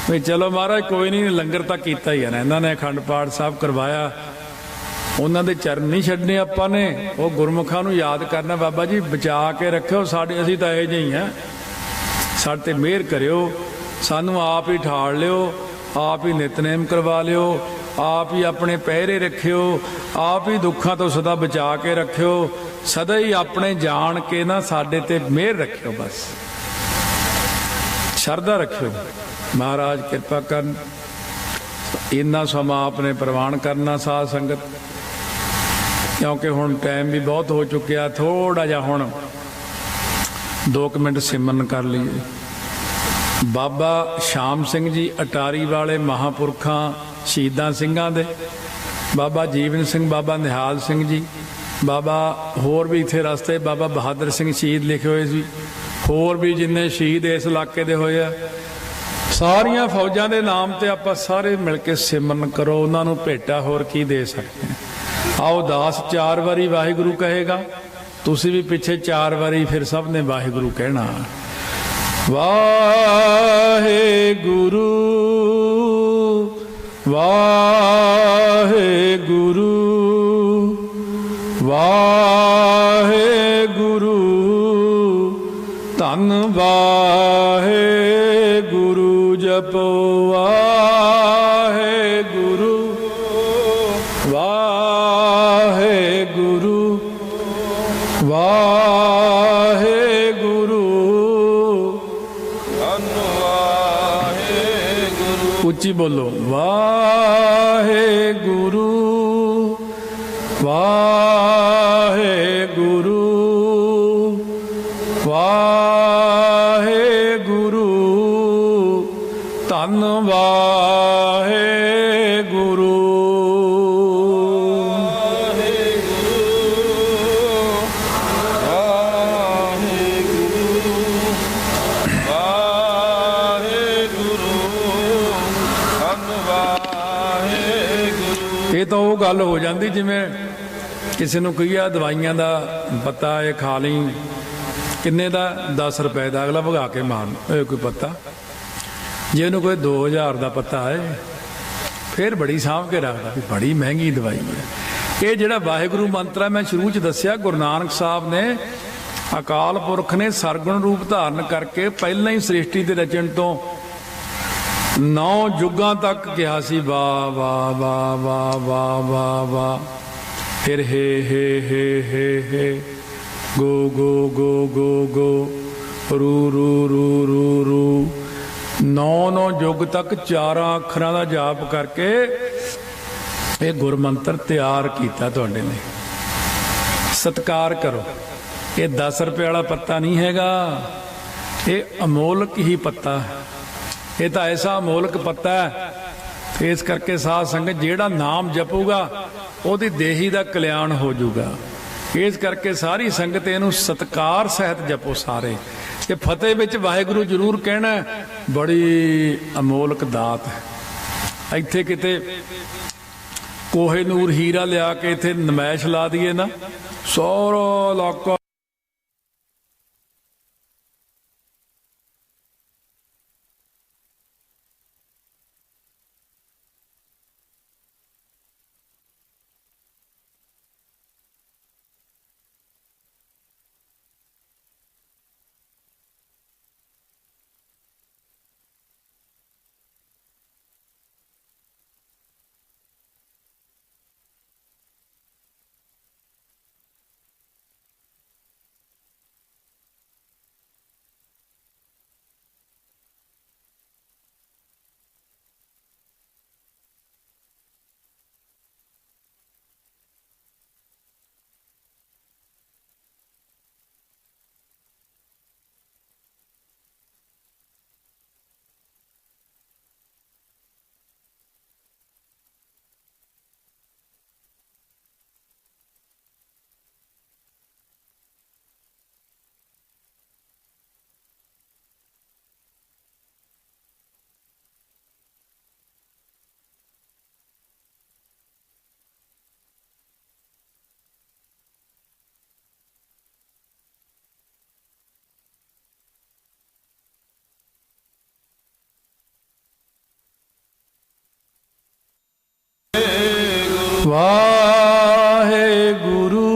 भी चलो महाराज कोई नहीं, लंगर तां कीता ही है ना। इन्हां ने अखंड पाठ साहब करवाया, उन्हां दे चरण नहीं छड्डने आपां ने। वो गुरमुखां नूं याद करना, बाबा जी बचा के रखियो साडे, असीं तां इहो ਜਿਹੇ ही हैं, साडे ते मेहर करियो, सानूं आप ही ठाल लियो, आप ही नितनेम करवा लियो, आप ही अपने पहरे रखियो, आप ही दुखों तो सदा बचा के रखियो, सदा ही अपने जान के ना साडे ते मेहर रखियो। बस शरदा रखियो, महाराज कृपा कर। इन्ना समा आपने प्रवान करना साध संगत, क्योंकि हुण टाइम भी बहुत हो चुकिया। थोड़ा जा हुण 2 मिनट सिमरन कर लीए। बाबा शाम सिंह जी अटारी वाले महापुरखां शहीदां ਸਿੰਘਾਂ दे, बाबा जीवन सिंह, बाबा निहाल सिंह जी, बाबा होर भी इत्थे रस्ते बाबा बहादुर सिंह शहीद लिखे हुए सी, होर भी जिन्ने शहीद इस इलाके दे होए आ, सारियां फौजां दे नाम ते आपां सारे मिल के सिमरन करो। उन्हां नूं भेटा होर की दे सकते हैं। आओ दास 4 वारी वाहिगुरू कहेगा, तुसीं भी पिछे 4 वारी फिर सब ने वाहिगुरू कहना। वाहिगुरू वाहिगुरू वाहिगुरू, धन वाहिगुरू जपो वाहिगुरू वाहिगुरू वाहिगुरू, धन वाहिगुरू। उच्ची बोलो, वाहिगुरू वाहिगुरू वाहिगुरू, धन वाहिगुरू ये तो वो गल हो जाती जिमें किसी को कही दवाइयां का पत्ता ये खा ली, किन्ने का 10 रुपए का, अगला भगा के मार कोई पत्ता। जे उन्होंने कोई 2000 का पत्ता है फिर बड़ी सांभ के रखता भी बड़ी महंगी दवाई है। ये जोड़ा वाहिगुरू मंत्र है मैं शुरू च दसिया, गुरु नानक साहब ने अकाल पुरख ने सरगुण रूप धारण करके पहले ही सृष्टि के रचन तो 9 युगां तक कहा सी वाह वाह वाह वाह वाह वाह वाह, फिर हे हे हे हे हे, गो गो गो गो गो, रू रू रू रू रू, 9 युग तक 4 अखरां का जाप करके ਇਹ ਗੁਰਮੰਤਰ ਤਿਆਰ ਕੀਤਾ ਤੁਹਾਡੇ ਲਈ। ਸਤਿਕਾਰ ਕਰੋ। ਇਹ 10 ਰੁਪਏ ਵਾਲਾ ਪੱਤਾ ਨਹੀਂ ਹੈਗਾ, ਇਹ ਅਮੋਲਕ ਹੀ ਪੱਤਾ ਹੈ। ਇਹ ਤਾਂ ਐਸਾ ਅਮੋਲਕ ਪੱਤਾ ਹੈ, ਇਸ ਕਰਕੇ ਸਾਧ ਸੰਗਤ ਜਿਹੜਾ ਨਾਮ ਜਪੂਗਾ ਉਹਦੀ ਦੇਹੀ ਦਾ ਕਲਿਆਣ ਹੋ ਜਾਊਗਾ। ਇਸ ਕਰਕੇ ਸਾਰੀ ਸੰਗਤ ਇਹਨੂੰ ਸਤਿਕਾਰ ਸਹਿਤ ਜਪੋ ਸਾਰੇ। ਇਹ ਫਤਿਹ ਵਿੱਚ ਵਾਹਿਗੁਰੂ ਜ਼ਰੂਰ ਕਹਿਣਾ, ਬੜੀ ਅਮੋਲਕ ਦਾਤ ਹੈ। ਇੱਥੇ ਕਿਤੇ ਕੋਹੇ ਨੂਰ ਹੀਰਾ ਲਿਆ ਕੇ ਇੱਥੇ ਨਮਾਇਸ਼ ਲਾ ਦਈਏ ਨਾ, ਸਾਰਾ ਇਲਾਕਾ ਵਾਹਿਗੁਰੂ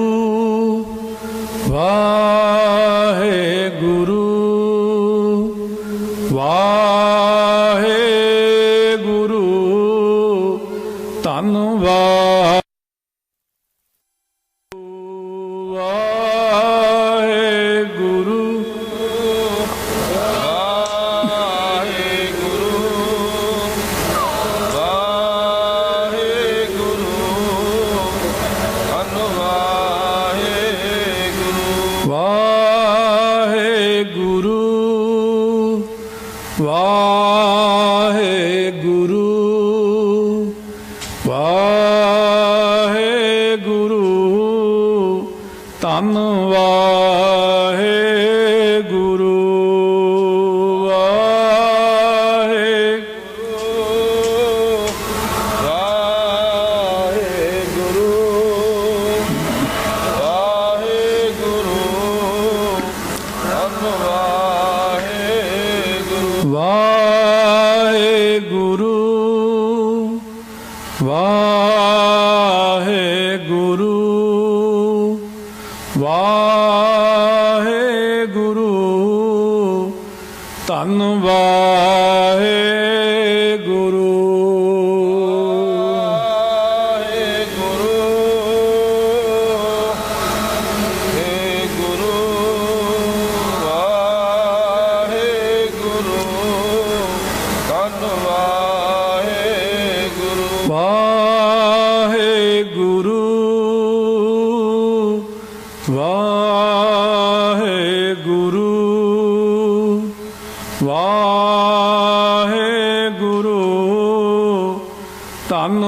ਵਾਹਿਗੁਰੂ ਵਾਹਿਗੁਰੂ ਧੰਨਵਾਦ ਵਾਹਿਗੁਰੂ ਵਾਹਿਗੁਰੂ ਵਾਹਿਗੁਰੂ ਧੰਨ ਵਾਹਿਗੁਰੂ ਵਾਹਿਗੁਰੂ ਵਾਹਿਗੁਰੂ ਵਾਹਿਗੁਰੂ ਧੰਨ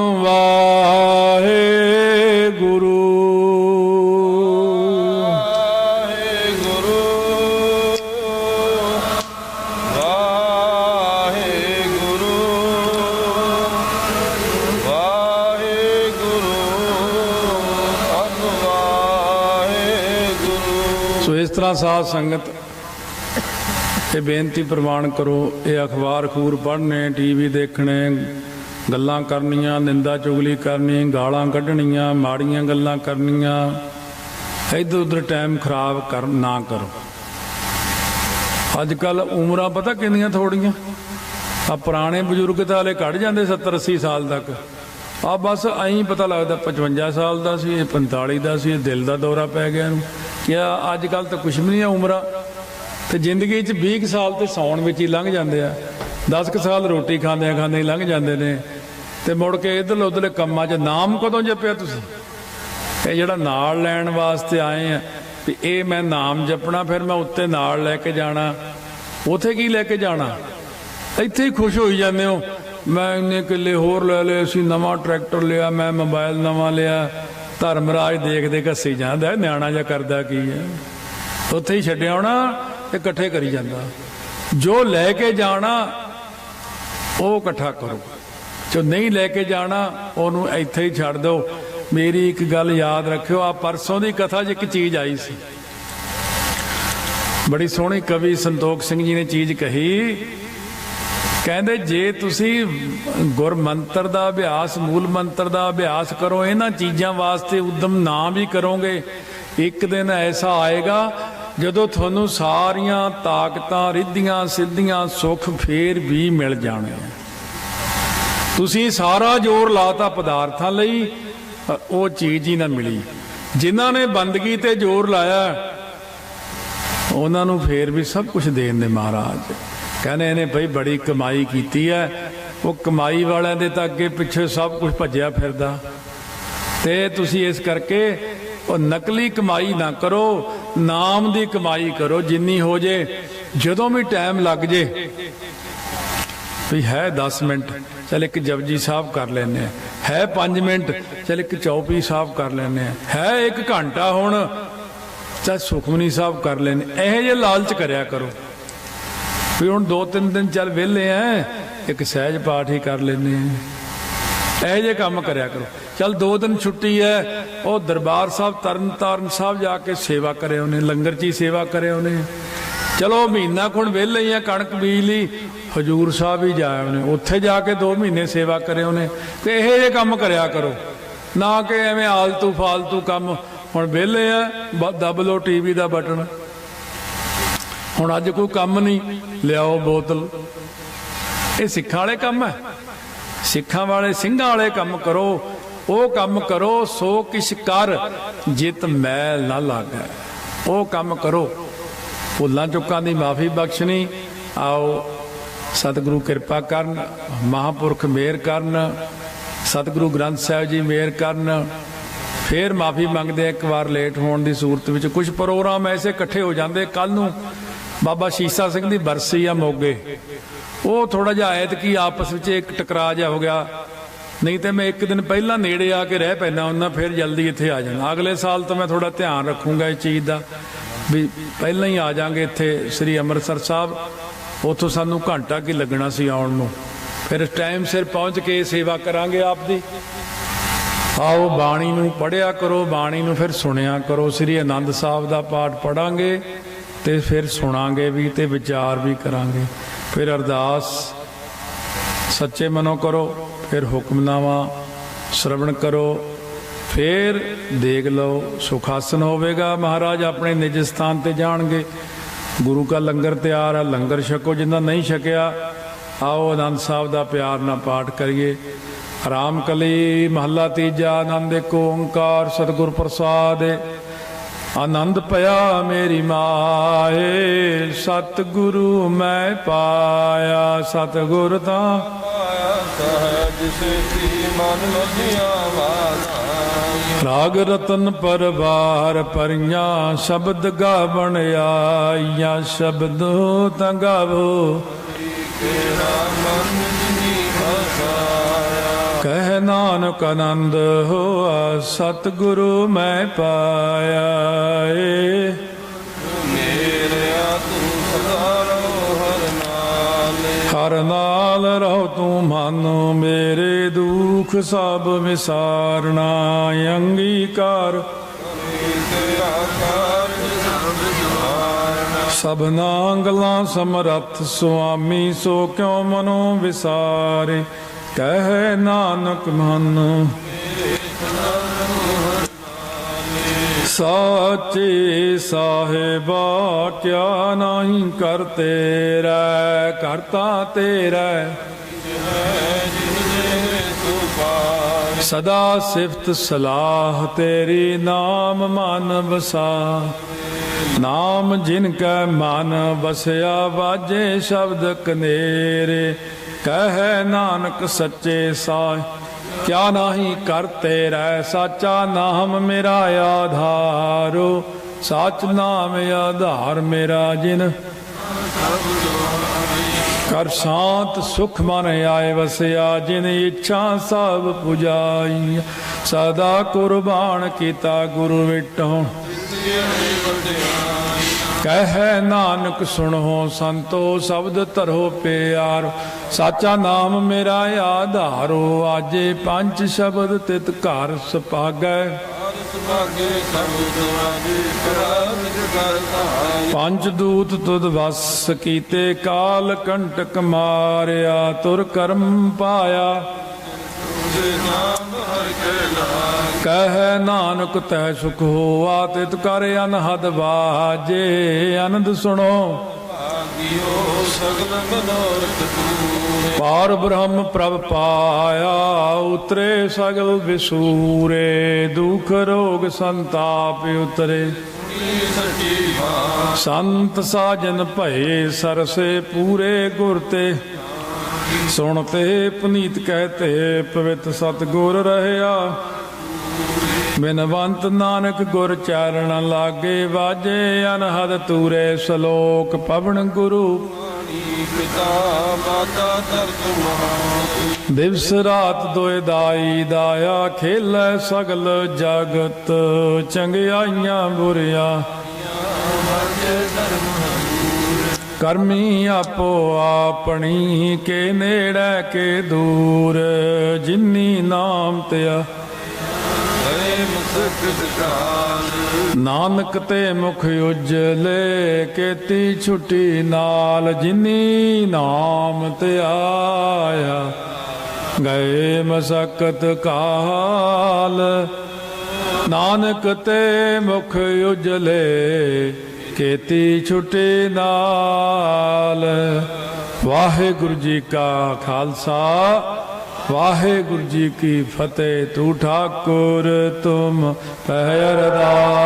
ਵਾਹਿਗੁਰੂ ਵਾਹਿਗੁਰੂ ਵਾਹਿਗੁਰੂ ਵਾਹਿਗੁਰੂ ਧੰਨ ਵਾਹਿਗੁਰੂ ਸੋ ਇਸ ਤਰ੍ਹਾਂ ਸਾਧ ਸੰਗਤ ਇਹ ਬੇਨਤੀ ਪ੍ਰਵਾਨ ਕਰੋ। ਇਹ ਅਖਬਾਰ ਖੂਰ ਪੜ੍ਹਨੇ, ਟੀਵੀ ਦੇਖਣੇ, ਗੱਲਾਂ ਕਰਨੀਆਂ, ਨਿੰਦਾ ਚੁਗਲੀ ਕਰਨੀ, ਗਾਲਾਂ ਕੱਢਣੀਆਂ, ਮਾੜੀਆਂ ਗੱਲਾਂ ਕਰਨੀਆਂ, ਇੱਧਰ ਉੱਧਰ ਟਾਈਮ ਖਰਾਬ ਨਾ ਕਰੋ। ਅੱਜ ਕੱਲ੍ਹ ਉਮਰਾਂ ਪਤਾ ਕਿੰਨੀਆਂ ਥੋੜੀਆਂ, ਆ ਪੁਰਾਣੇ ਬਜ਼ੁਰਗ ਤਾਂ ਹਲੇ ਕੱਢ ਜਾਂਦੇ 70-80 ਸਾਲ ਤੱਕ। ਆ ਬਸ ਐਂ ਪਤਾ ਲੱਗਦਾ 55 ਸਾਲ ਦਾ ਸੀ, ਇਹ 45 ਦਾ ਸੀ, ਇਹ ਦਿਲ ਦਾ ਦੌਰਾ ਪੈ ਗਿਆ ਇਹਨੂੰ। ਕਿਆ ਅੱਜ ਕੱਲ੍ਹ ਤਾਂ ਕੁਛ ਵੀ ਨਹੀਂ ਆ ਉਮਰਾਂ, ਤੇ ਜ਼ਿੰਦਗੀ 'ਚ 20 ਸਾਲ ਤੇ ਸੌਣ ਵਿੱਚ ਹੀ ਲੰਘ ਜਾਂਦੇ ਆ, 10 ਸਾਲ ਰੋਟੀ ਖਾਂਦਿਆਂ ਖਾਂਦੇ ਹੀ ਲੰਘ ਜਾਂਦੇ ਨੇ, ਤੇ ਮੁੜ ਕੇ ਇਧਰਲੇ ਉਧਰਲੇ ਕੰਮਾਂ 'ਚ ਨਾਮ ਕਦੋਂ ਜਪਿਆ ਤੁਸੀਂ? ਇਹ ਜਿਹੜਾ ਨਾਲ ਲੈਣ ਵਾਸਤੇ ਆਏ ਆ ਵੀ ਇਹ ਮੈਂ ਨਾਮ ਜਪਣਾ, ਫਿਰ ਮੈਂ ਉੱਤੇ ਨਾਲ ਲੈ ਕੇ ਜਾਣਾ, ਉਥੇ ਕੀ ਲੈ ਕੇ ਜਾਣਾ? ਇੱਥੇ ਹੀ ਖੁਸ਼ ਹੋਈ ਜਾਂਦੇ ਹੋ, ਮੈਂ ਇੰਨੇ ਕਿੱਲੇ ਹੋਰ ਲੈ ਲਏ, ਅਸੀਂ ਨਵਾਂ ਟਰੈਕਟਰ ਲਿਆ, ਮੈਂ ਮੋਬਾਈਲ ਨਵਾਂ ਲਿਆ। ਧਰਮਰਾਜ ਦੇਖਦੇ ਘੱਸੀ ਜਾਂਦਾ, ਨਿਆਣਾ ਜਿਹਾ ਕਰਦਾ ਕੀ ਹੈ। ਉੱਥੇ ਹੀ ਛੱਡਿਆ ਹੋਣਾ ਤੇ ਇਕੱਠੇ ਕਰੀ ਜਾਂਦਾ। ਜੋ ਲੈ ਕੇ ਜਾਣਾ ਉਹ ਇਕੱਠਾ ਕਰੋ, ਜੋ ਨਹੀਂ ਲੈ ਕੇ ਜਾਣਾ ਉਹਨੂੰ ਇੱਥੇ ਹੀ ਛੱਡ ਦਿਓ। ਮੇਰੀ ਇੱਕ ਗੱਲ ਯਾਦ ਰੱਖਿਓ, ਆ ਪਰਸੋਂ ਦੀ ਕਥਾ 'ਚ ਇੱਕ ਚੀਜ਼ ਆਈ ਸੀ, ਬੜੀ ਸੋਹਣੀ ਕਵੀ ਸੰਤੋਖ ਸਿੰਘ ਜੀ ਨੇ ਚੀਜ਼ ਕਹੀ। ਕਹਿੰਦੇ ਜੇ ਤੁਸੀਂ ਗੁਰ ਮੰਤਰ ਦਾ ਅਭਿਆਸ, ਮੂਲ ਮੰਤਰ ਦਾ ਅਭਿਆਸ ਕਰੋ, ਇਹਨਾਂ ਚੀਜ਼ਾਂ ਵਾਸਤੇ ਉਦਮ ਨਾ ਵੀ ਕਰੋਗੇ, ਇੱਕ ਦਿਨ ਐਸਾ ਆਏਗਾ ਜਦੋਂ ਤੁਹਾਨੂੰ ਸਾਰੀਆਂ ਤਾਕਤਾਂ, ਰਿੱਧੀਆਂ ਸਿੱਧੀਆਂ, ਸੁੱਖ ਫੇਰ ਵੀ ਮਿਲ ਜਾਣੇ। ਤੁਸੀਂ ਸਾਰਾ ਜ਼ੋਰ ਲਾਤਾ ਪਦਾਰਥਾਂ ਲਈ, ਉਹ ਚੀਜ਼ ਹੀ ਨਾ ਮਿਲੀ। ਜਿਨ੍ਹਾਂ ਨੇ ਬੰਦਗੀ ਤੇ ਜ਼ੋਰ ਲਾਇਆ ਉਹਨਾਂ ਨੂੰ ਫੇਰ ਵੀ ਸਭ ਕੁਝ ਦੇਣ ਦੇ ਮਹਾਰਾਜ। ਕਹਿੰਦੇ ਇਹਨੇ ਬਈ ਬੜੀ ਕਮਾਈ ਕੀਤੀ ਹੈ, ਉਹ ਕਮਾਈ ਵਾਲਿਆਂ ਦੇ ਤਾਂ ਅੱਗੇ ਪਿੱਛੇ ਸਭ ਕੁਝ ਭੱਜਿਆ ਫਿਰਦਾ। ਤੇ ਤੁਸੀਂ ਇਸ ਕਰਕੇ ਉਹ ਨਕਲੀ ਕਮਾਈ ਨਾ ਕਰੋ, ਨਾਮ ਦੀ ਕਮਾਈ ਕਰੋ ਜਿੰਨੀ ਹੋ ਜੇ। ਜਦੋਂ ਵੀ ਟਾਈਮ ਲੱਗ ਜੇ ਵੀ ਹੈ 10 ਮਿੰਟ, ਚਲ ਇੱਕ ਜਪਜੀ ਸਾਹਿਬ ਕਰ ਲੈਂਦੇ, ਹੈ 5 ਮਿੰਟ, ਚਲ ਇੱਕ ਚੌਪਈ ਸਾਹਿਬ ਕਰ ਲੈਂਦੇ, ਹੈ 1 ਘੰਟਾ ਹੁਣ ਚਾਹੇ ਸੁਖਮਨੀ ਸਾਹਿਬ ਕਰ ਲੈਂਦੇ। ਇਹੋ ਜਿਹੇ ਲਾਲਚ ਕਰਿਆ ਕਰੋ ਵੀ ਹੁਣ 2-3 ਦਿਨ ਚੱਲ ਵਿਹਲੇ ਐ, ਇੱਕ ਸਹਿਜ ਪਾਠ ਹੀ ਕਰ ਲੈਂਦੇ ਆ। ਇਹੋ ਜਿਹੇ ਕੰਮ ਕਰਿਆ ਕਰੋ। ਚੱਲ 2 ਦਿਨ ਛੁੱਟੀ ਹੈ, ਉਹ ਦਰਬਾਰ ਸਾਹਿਬ ਤਰਨਤਾਰਨ ਸਾਹਿਬ ਜਾ ਕੇ ਸੇਵਾ ਕਰੇ ਉਹਨੇ, ਲੰਗਰ 'ਚ ਹੀ ਸੇਵਾ ਕਰੇ ਉਹਨੇ। ਚਲੋ ਮਹੀਨਾ ਹੁਣ ਵਿਹਲੇ ਹੀ ਆ, ਕਣਕ ਬੀਜ ਲਈ, ਹਜੂਰ ਸਾਹਿਬ ਹੀ ਜਾਇਆ ਉਹਨੇ, ਉੱਥੇ ਜਾ ਕੇ 2 ਮਹੀਨੇ ਸੇਵਾ ਕਰੇ ਉਹਨੇ। ਤੇ ਇਹੋ ਜਿਹੇ ਕੰਮ ਕਰਿਆ ਕਰੋ, ਨਾ ਕਿ ਐਵੇਂ ਆਲਤੂ ਫਾਲਤੂ ਕੰਮ। ਹੁਣ ਵਿਹਲੇ ਆ, ਦੱਬ ਲਓ ਟੀਵੀ ਦਾ ਬਟਨ, ਹੁਣ ਅੱਜ ਕੋਈ ਕੰਮ ਨਹੀਂ, ਲਿਆਓ ਬੋਤਲ। ਇਹ ਸਿੱਖਾਂ ਵਾਲੇ ਕੰਮ ਹੈ, ਸਿੱਖਾਂ ਵਾਲੇ ਸਿੰਘਾਂ ਵਾਲੇ ਕੰਮ ਕਰੋ। ਉਹ ਕੰਮ ਕਰੋ ਸੋ ਕਿਛ ਕਰ ਜਿਤ ਮੈਲ ਨਾ ਲਾਗੈ, ਉਹ ਕੰਮ ਕਰੋ। ਭੁੱਲਾਂ ਚੁੱਕਾਂ ਦੀ ਮਾਫੀ ਬਖਸ਼ਣੀ। ਆਓ ਸਤਿਗੁਰੂ ਕਿਰਪਾ ਕਰਨ, ਮਹਾਂਪੁਰਖ ਮਿਹਰ ਕਰਨ, ਸਤਿਗੁਰੂ ਗ੍ਰੰਥ ਸਾਹਿਬ ਜੀ ਮਿਹਰ ਕਰਨ। ਫੇਰ ਮਾਫੀ ਮੰਗਦੇ ਇੱਕ ਵਾਰ ਲੇਟ ਹੋਣ ਦੀ ਸੂਰਤ ਵਿੱਚ। ਕੁਝ ਪ੍ਰੋਗਰਾਮ ਐਸੇ ਇਕੱਠੇ ਹੋ ਜਾਂਦੇ। ਕੱਲ ਨੂੰ ਬਾਬਾ ਸ਼ੀਸ਼ਾ ਸਿੰਘ ਦੀ ਬਰਸੀ ਆ ਮੋਗੇ, ਉਹ ਥੋੜਾ ਜਿਹਾ ਐਤਕੀ ਆਪਸ ਵਿੱਚ ਇੱਕ ਟਕਰਾ ਜਿਹਾ ਹੋ ਗਿਆ। ਨਹੀਂ ਤੇ ਮੈਂ ਇੱਕ ਦਿਨ ਪਹਿਲਾਂ ਨੇੜੇ ਆ ਕੇ ਰਹਿ ਪੈਣਾ ਉਹਨਾਂ, ਫਿਰ ਜਲਦੀ ਇੱਥੇ ਆ ਜਾਣਾ। ਅਗਲੇ ਸਾਲ ਤੋਂ ਮੈਂ ਥੋੜਾ ਧਿਆਨ ਰੱਖੂੰਗਾ ਇਸ ਚੀਜ਼ ਦਾ ਵੀ ਪਹਿਲਾਂ ਹੀ ਆ ਜਾਾਂਗੇ ਇੱਥੇ ਸ੍ਰੀ ਅੰਮ੍ਰਿਤਸਰ ਸਾਹਿਬ। ਉੱਥੋਂ ਸਾਨੂੰ ਘੰਟਾ ਕੀ ਲੱਗਣਾ ਸੀ ਆਉਣ ਨੂੰ, ਫਿਰ ਟਾਈਮ ਸਿਰ ਪਹੁੰਚ ਕੇ ਸੇਵਾ ਕਰਾਂਗੇ ਆਪ ਦੀ। ਆਓ ਬਾਣੀ ਨੂੰ ਪੜ੍ਹਿਆ ਕਰੋ, ਬਾਣੀ ਨੂੰ ਫਿਰ ਸੁਣਿਆ ਕਰੋ। ਸ੍ਰੀ ਆਨੰਦ ਸਾਹਿਬ ਦਾ ਪਾਠ ਪੜ੍ਹਾਂਗੇ ਤੇ ਫਿਰ ਸੁਣਾਂਗੇ ਵੀ ਤੇ ਵਿਚਾਰ ਵੀ ਕਰਾਂਗੇ। ਫਿਰ ਅਰਦਾਸ ਸੱਚੇ ਮਨੋਂ ਕਰੋ, ਫਿਰ ਹੁਕਮਨਾਮਾ ਸ਼ਰਵਣ ਕਰੋ, ਫਿਰ ਦੇਖ ਲਓ ਸੁਖਾਸਨ ਹੋਵੇਗਾ। ਮਹਾਰਾਜ ਆਪਣੇ ਨਿਜ ਸਥਾਨ ਤੇ ਜਾਣਗੇ। ਗੁਰੂ ਕਾ ਲੰਗਰ ਤਿਆਰ ਹੈ, ਲੰਗਰ ਛਕੋ। ਜਿੰਨਾ ਨਹੀਂ ਛਕਿਆ ਆਓ ਆਨੰਦ ਸਾਹਿਬ ਦਾ ਪਿਆਰ ਨਾਲ ਪਾਠ ਕਰੀਏ। ਰਾਮ ਕਲੀ ਮਹੱਲਾ ਤੀਜਾ। ਆਨੰਦ ਏਕ ਓੰਕਾਰ ਸਤਿਗੁਰ ਪ੍ਰਸਾਦ। ਆਨੰਦ ਪਿਆ ਮੇਰੀ ਮਾਏ, ਸਤਿਗੁਰੂ ਮੈਂ ਪਾਇਆ। ਸਤਿਗੁਰ ਤਾਂ ਸਹਿਜ ਸੇਤੀ ਮਨ ਲਗਿਆ ਵਾਸਾ। ਰਾਗ ਰਤਨ ਪਰਵਾਰ ਪਰੀਆਂ, ਸ਼ਬਦ ਗਾਵਣ ਆਈਆਂ। ਸ਼ਬਦੋ ਤਾਂ ਗਾਵੋ ਤੇਰਾ ਮਨ ਜਿਨੀ ਵਸਾਇਆ। ਕਹਿ ਨਾਨਕ ਆਨੰਦ ਹੋਆ, ਸਤਿਗੁਰੂ ਮੈਂ ਪਾਇਆ। ਮੇਰਿਆ ਤੂੰ ਸਦਾ ਰਹੋ ਹਰ ਨਾਲੇ। ਹਰ ਨਾਲ ਰਹੋ ਤੂੰ ਮਨ, ਮੇਰੇ ਦੁੱਖ ਸਭ ਵਿਸਾਰਨਾ। ਅੰਗੀਕਾਰ ਤੇਰਾ ਕਾਰਜ ਸਭ ਜਵਾਰਨਾ। ਸਭਨਾ ਗੱਲਾਂ ਸਮਰੱਥ ਸੁਆਮੀ, ਸੋ ਕਿਉ ਮਨੋ ਵਿਸਾਰੇ। ਕਹਿ ਨਾਨਕ ਮਨ ਸਾਚੇ ਸਾਹਿਬਾ, ਕਿਆ ਨਹੀਂ ਕਰ ਤੇਰਾ। ਕਰਤਾ ਤੇਰਾ ਸਦਾ ਸਿਫਤ ਸਲਾਹ ਤੇਰੀ। ਨਾਮ ਮਨ ਵਸਾ, ਨਾਮ ਜਿਨ ਕੈ ਮਨ ਵਸਿਆ। ਵਾਜੇ ਸ਼ਬਦ ਕਨੇਰੇ, ਕਹੈ ਨਾਨਕ ਸੱਚੇ ਸਾਹ ਕਿਆ ਨਾਹੀ ਕਰਤੇ ਰਹਿ ਸਾਚਾ ਨਾਮ ਮੇਰਾ ਆਧਾਰੋ ਸਚ ਨਾਮ ਆਧਾਰ ਮੇਰਾ ਜਿਨ ਕਰ ਸ਼ਾਂਤ ਸੁਖ ਮਨ ਆਏ ਵਸਿਆ ਜਿਨ ਇੱਛਾ ਸਭ ਪੁਜਾਈ ਸਦਾ ਕੁਰਬਾਨ ਕੀਤਾ ਗੁਰੂ ਵਿਟੋ ਕਹੈ ਨਾਨਕ ਸੁਣੋ ਸੰਤੋ ਸ਼ਬਦ ਧਰੋ ਪਿਆਰ ਸਾਚਾ ਨਾਮ ਮੇਰਾ ਆਧਾਰੋ ਆਜੇ ਪੰਜ ਸ਼ਬਦ ਤਿਤ ਘਰ ਸੁਭਾਗੈ ਪੰਜ ਦੂਤ ਤੁਧ ਵਸ ਕੀਤੇ ਕਾਲ ਕੰਟਕ ਮਾਰਿਆ ਤੁਰ ਕਰਮ ਪਾਇਆ ਕਹੈ ਨਾਨਕ ਤੈ ਸੁਖ ਹੋਆ ਤਿਤ ਕਰ ਅਨਹਦ ਬਾਜੇ ਆਨੰਦ ਸੁਣੋ ਪਾਰ ਬ੍ਰਹਮ ਪ੍ਰਭ ਪਾਇਆ ਉਤਰੇ ਸਗਲ ਵਿਸੂਰੇ ਦੁਖ ਰੋਗ ਸੰਤਾਪ ਉਤਰੇ ਸੰਤ ਸਾਜਨ ਭਏ ਸਰਸੇ ਪੂਰੇ ਗੁਰ ਤੇ ਸੁਣਤੇ ਪੁਨੀਤ ਕਹਤੇ ਪਵਿੱਤ ਸਤਿਗੁਰ ਰਹਿਆ ਬਿਨਵੰਤ ਨਾਨਕ ਗੁਰ ਚਰਨ ਲਾਗੇ ਵਾਜੇ ਅਨਹਦ ਤੂਰੇ ਸ਼ਲੋਕ ਪਵਨ ਗੁਰੂ ਪਿਤਾ ਮਾਤਾ ਧਰਤ ਮਹਾ ਦਿਵਸ ਰਾਤ ਦੋਇ ਦਾਈ ਦਾਇਆ ਖੇਲੈ ਸਗਲ ਜਗਤ ਚੰਗਿਆਈਆਂ ਬੁਰੀਆਂ ਕਰਮੀ ਆਪੋ ਆਪਣੀ ਕੇ ਨੇੜੇ ਕੇ ਦੂਰ ਜਿਨੀ ਨਾਮ ਤਿਆ ਨਾਨਕ ਤੇ ਮੁਖ ਉਜਲੇ ਕੀਤੀ ਛੁਟੀ ਨਾਲ ਜਿਨੀ ਨਾਮ ਤੇ ਆਇਆ ਗਏ ਮਸਕਤ ਕਾਲ ਨਾਨਕ ਤੇ ਮੁਖ ਉਜਲੇ ਕੀਤੀ ਛੁਟੀ ਨਾਲ ਵਾਹਿਗੁਰੂ ਜੀ ਕਾ ਖਾਲਸਾ ਵਾਹਿਗੁਰੂ ਜੀ ਕੀ ਫਤਿਹ। ਤੂੰ ਠਾਕੁਰ ਤੁਮ ਪਹਿ ਅਰਦਾਸ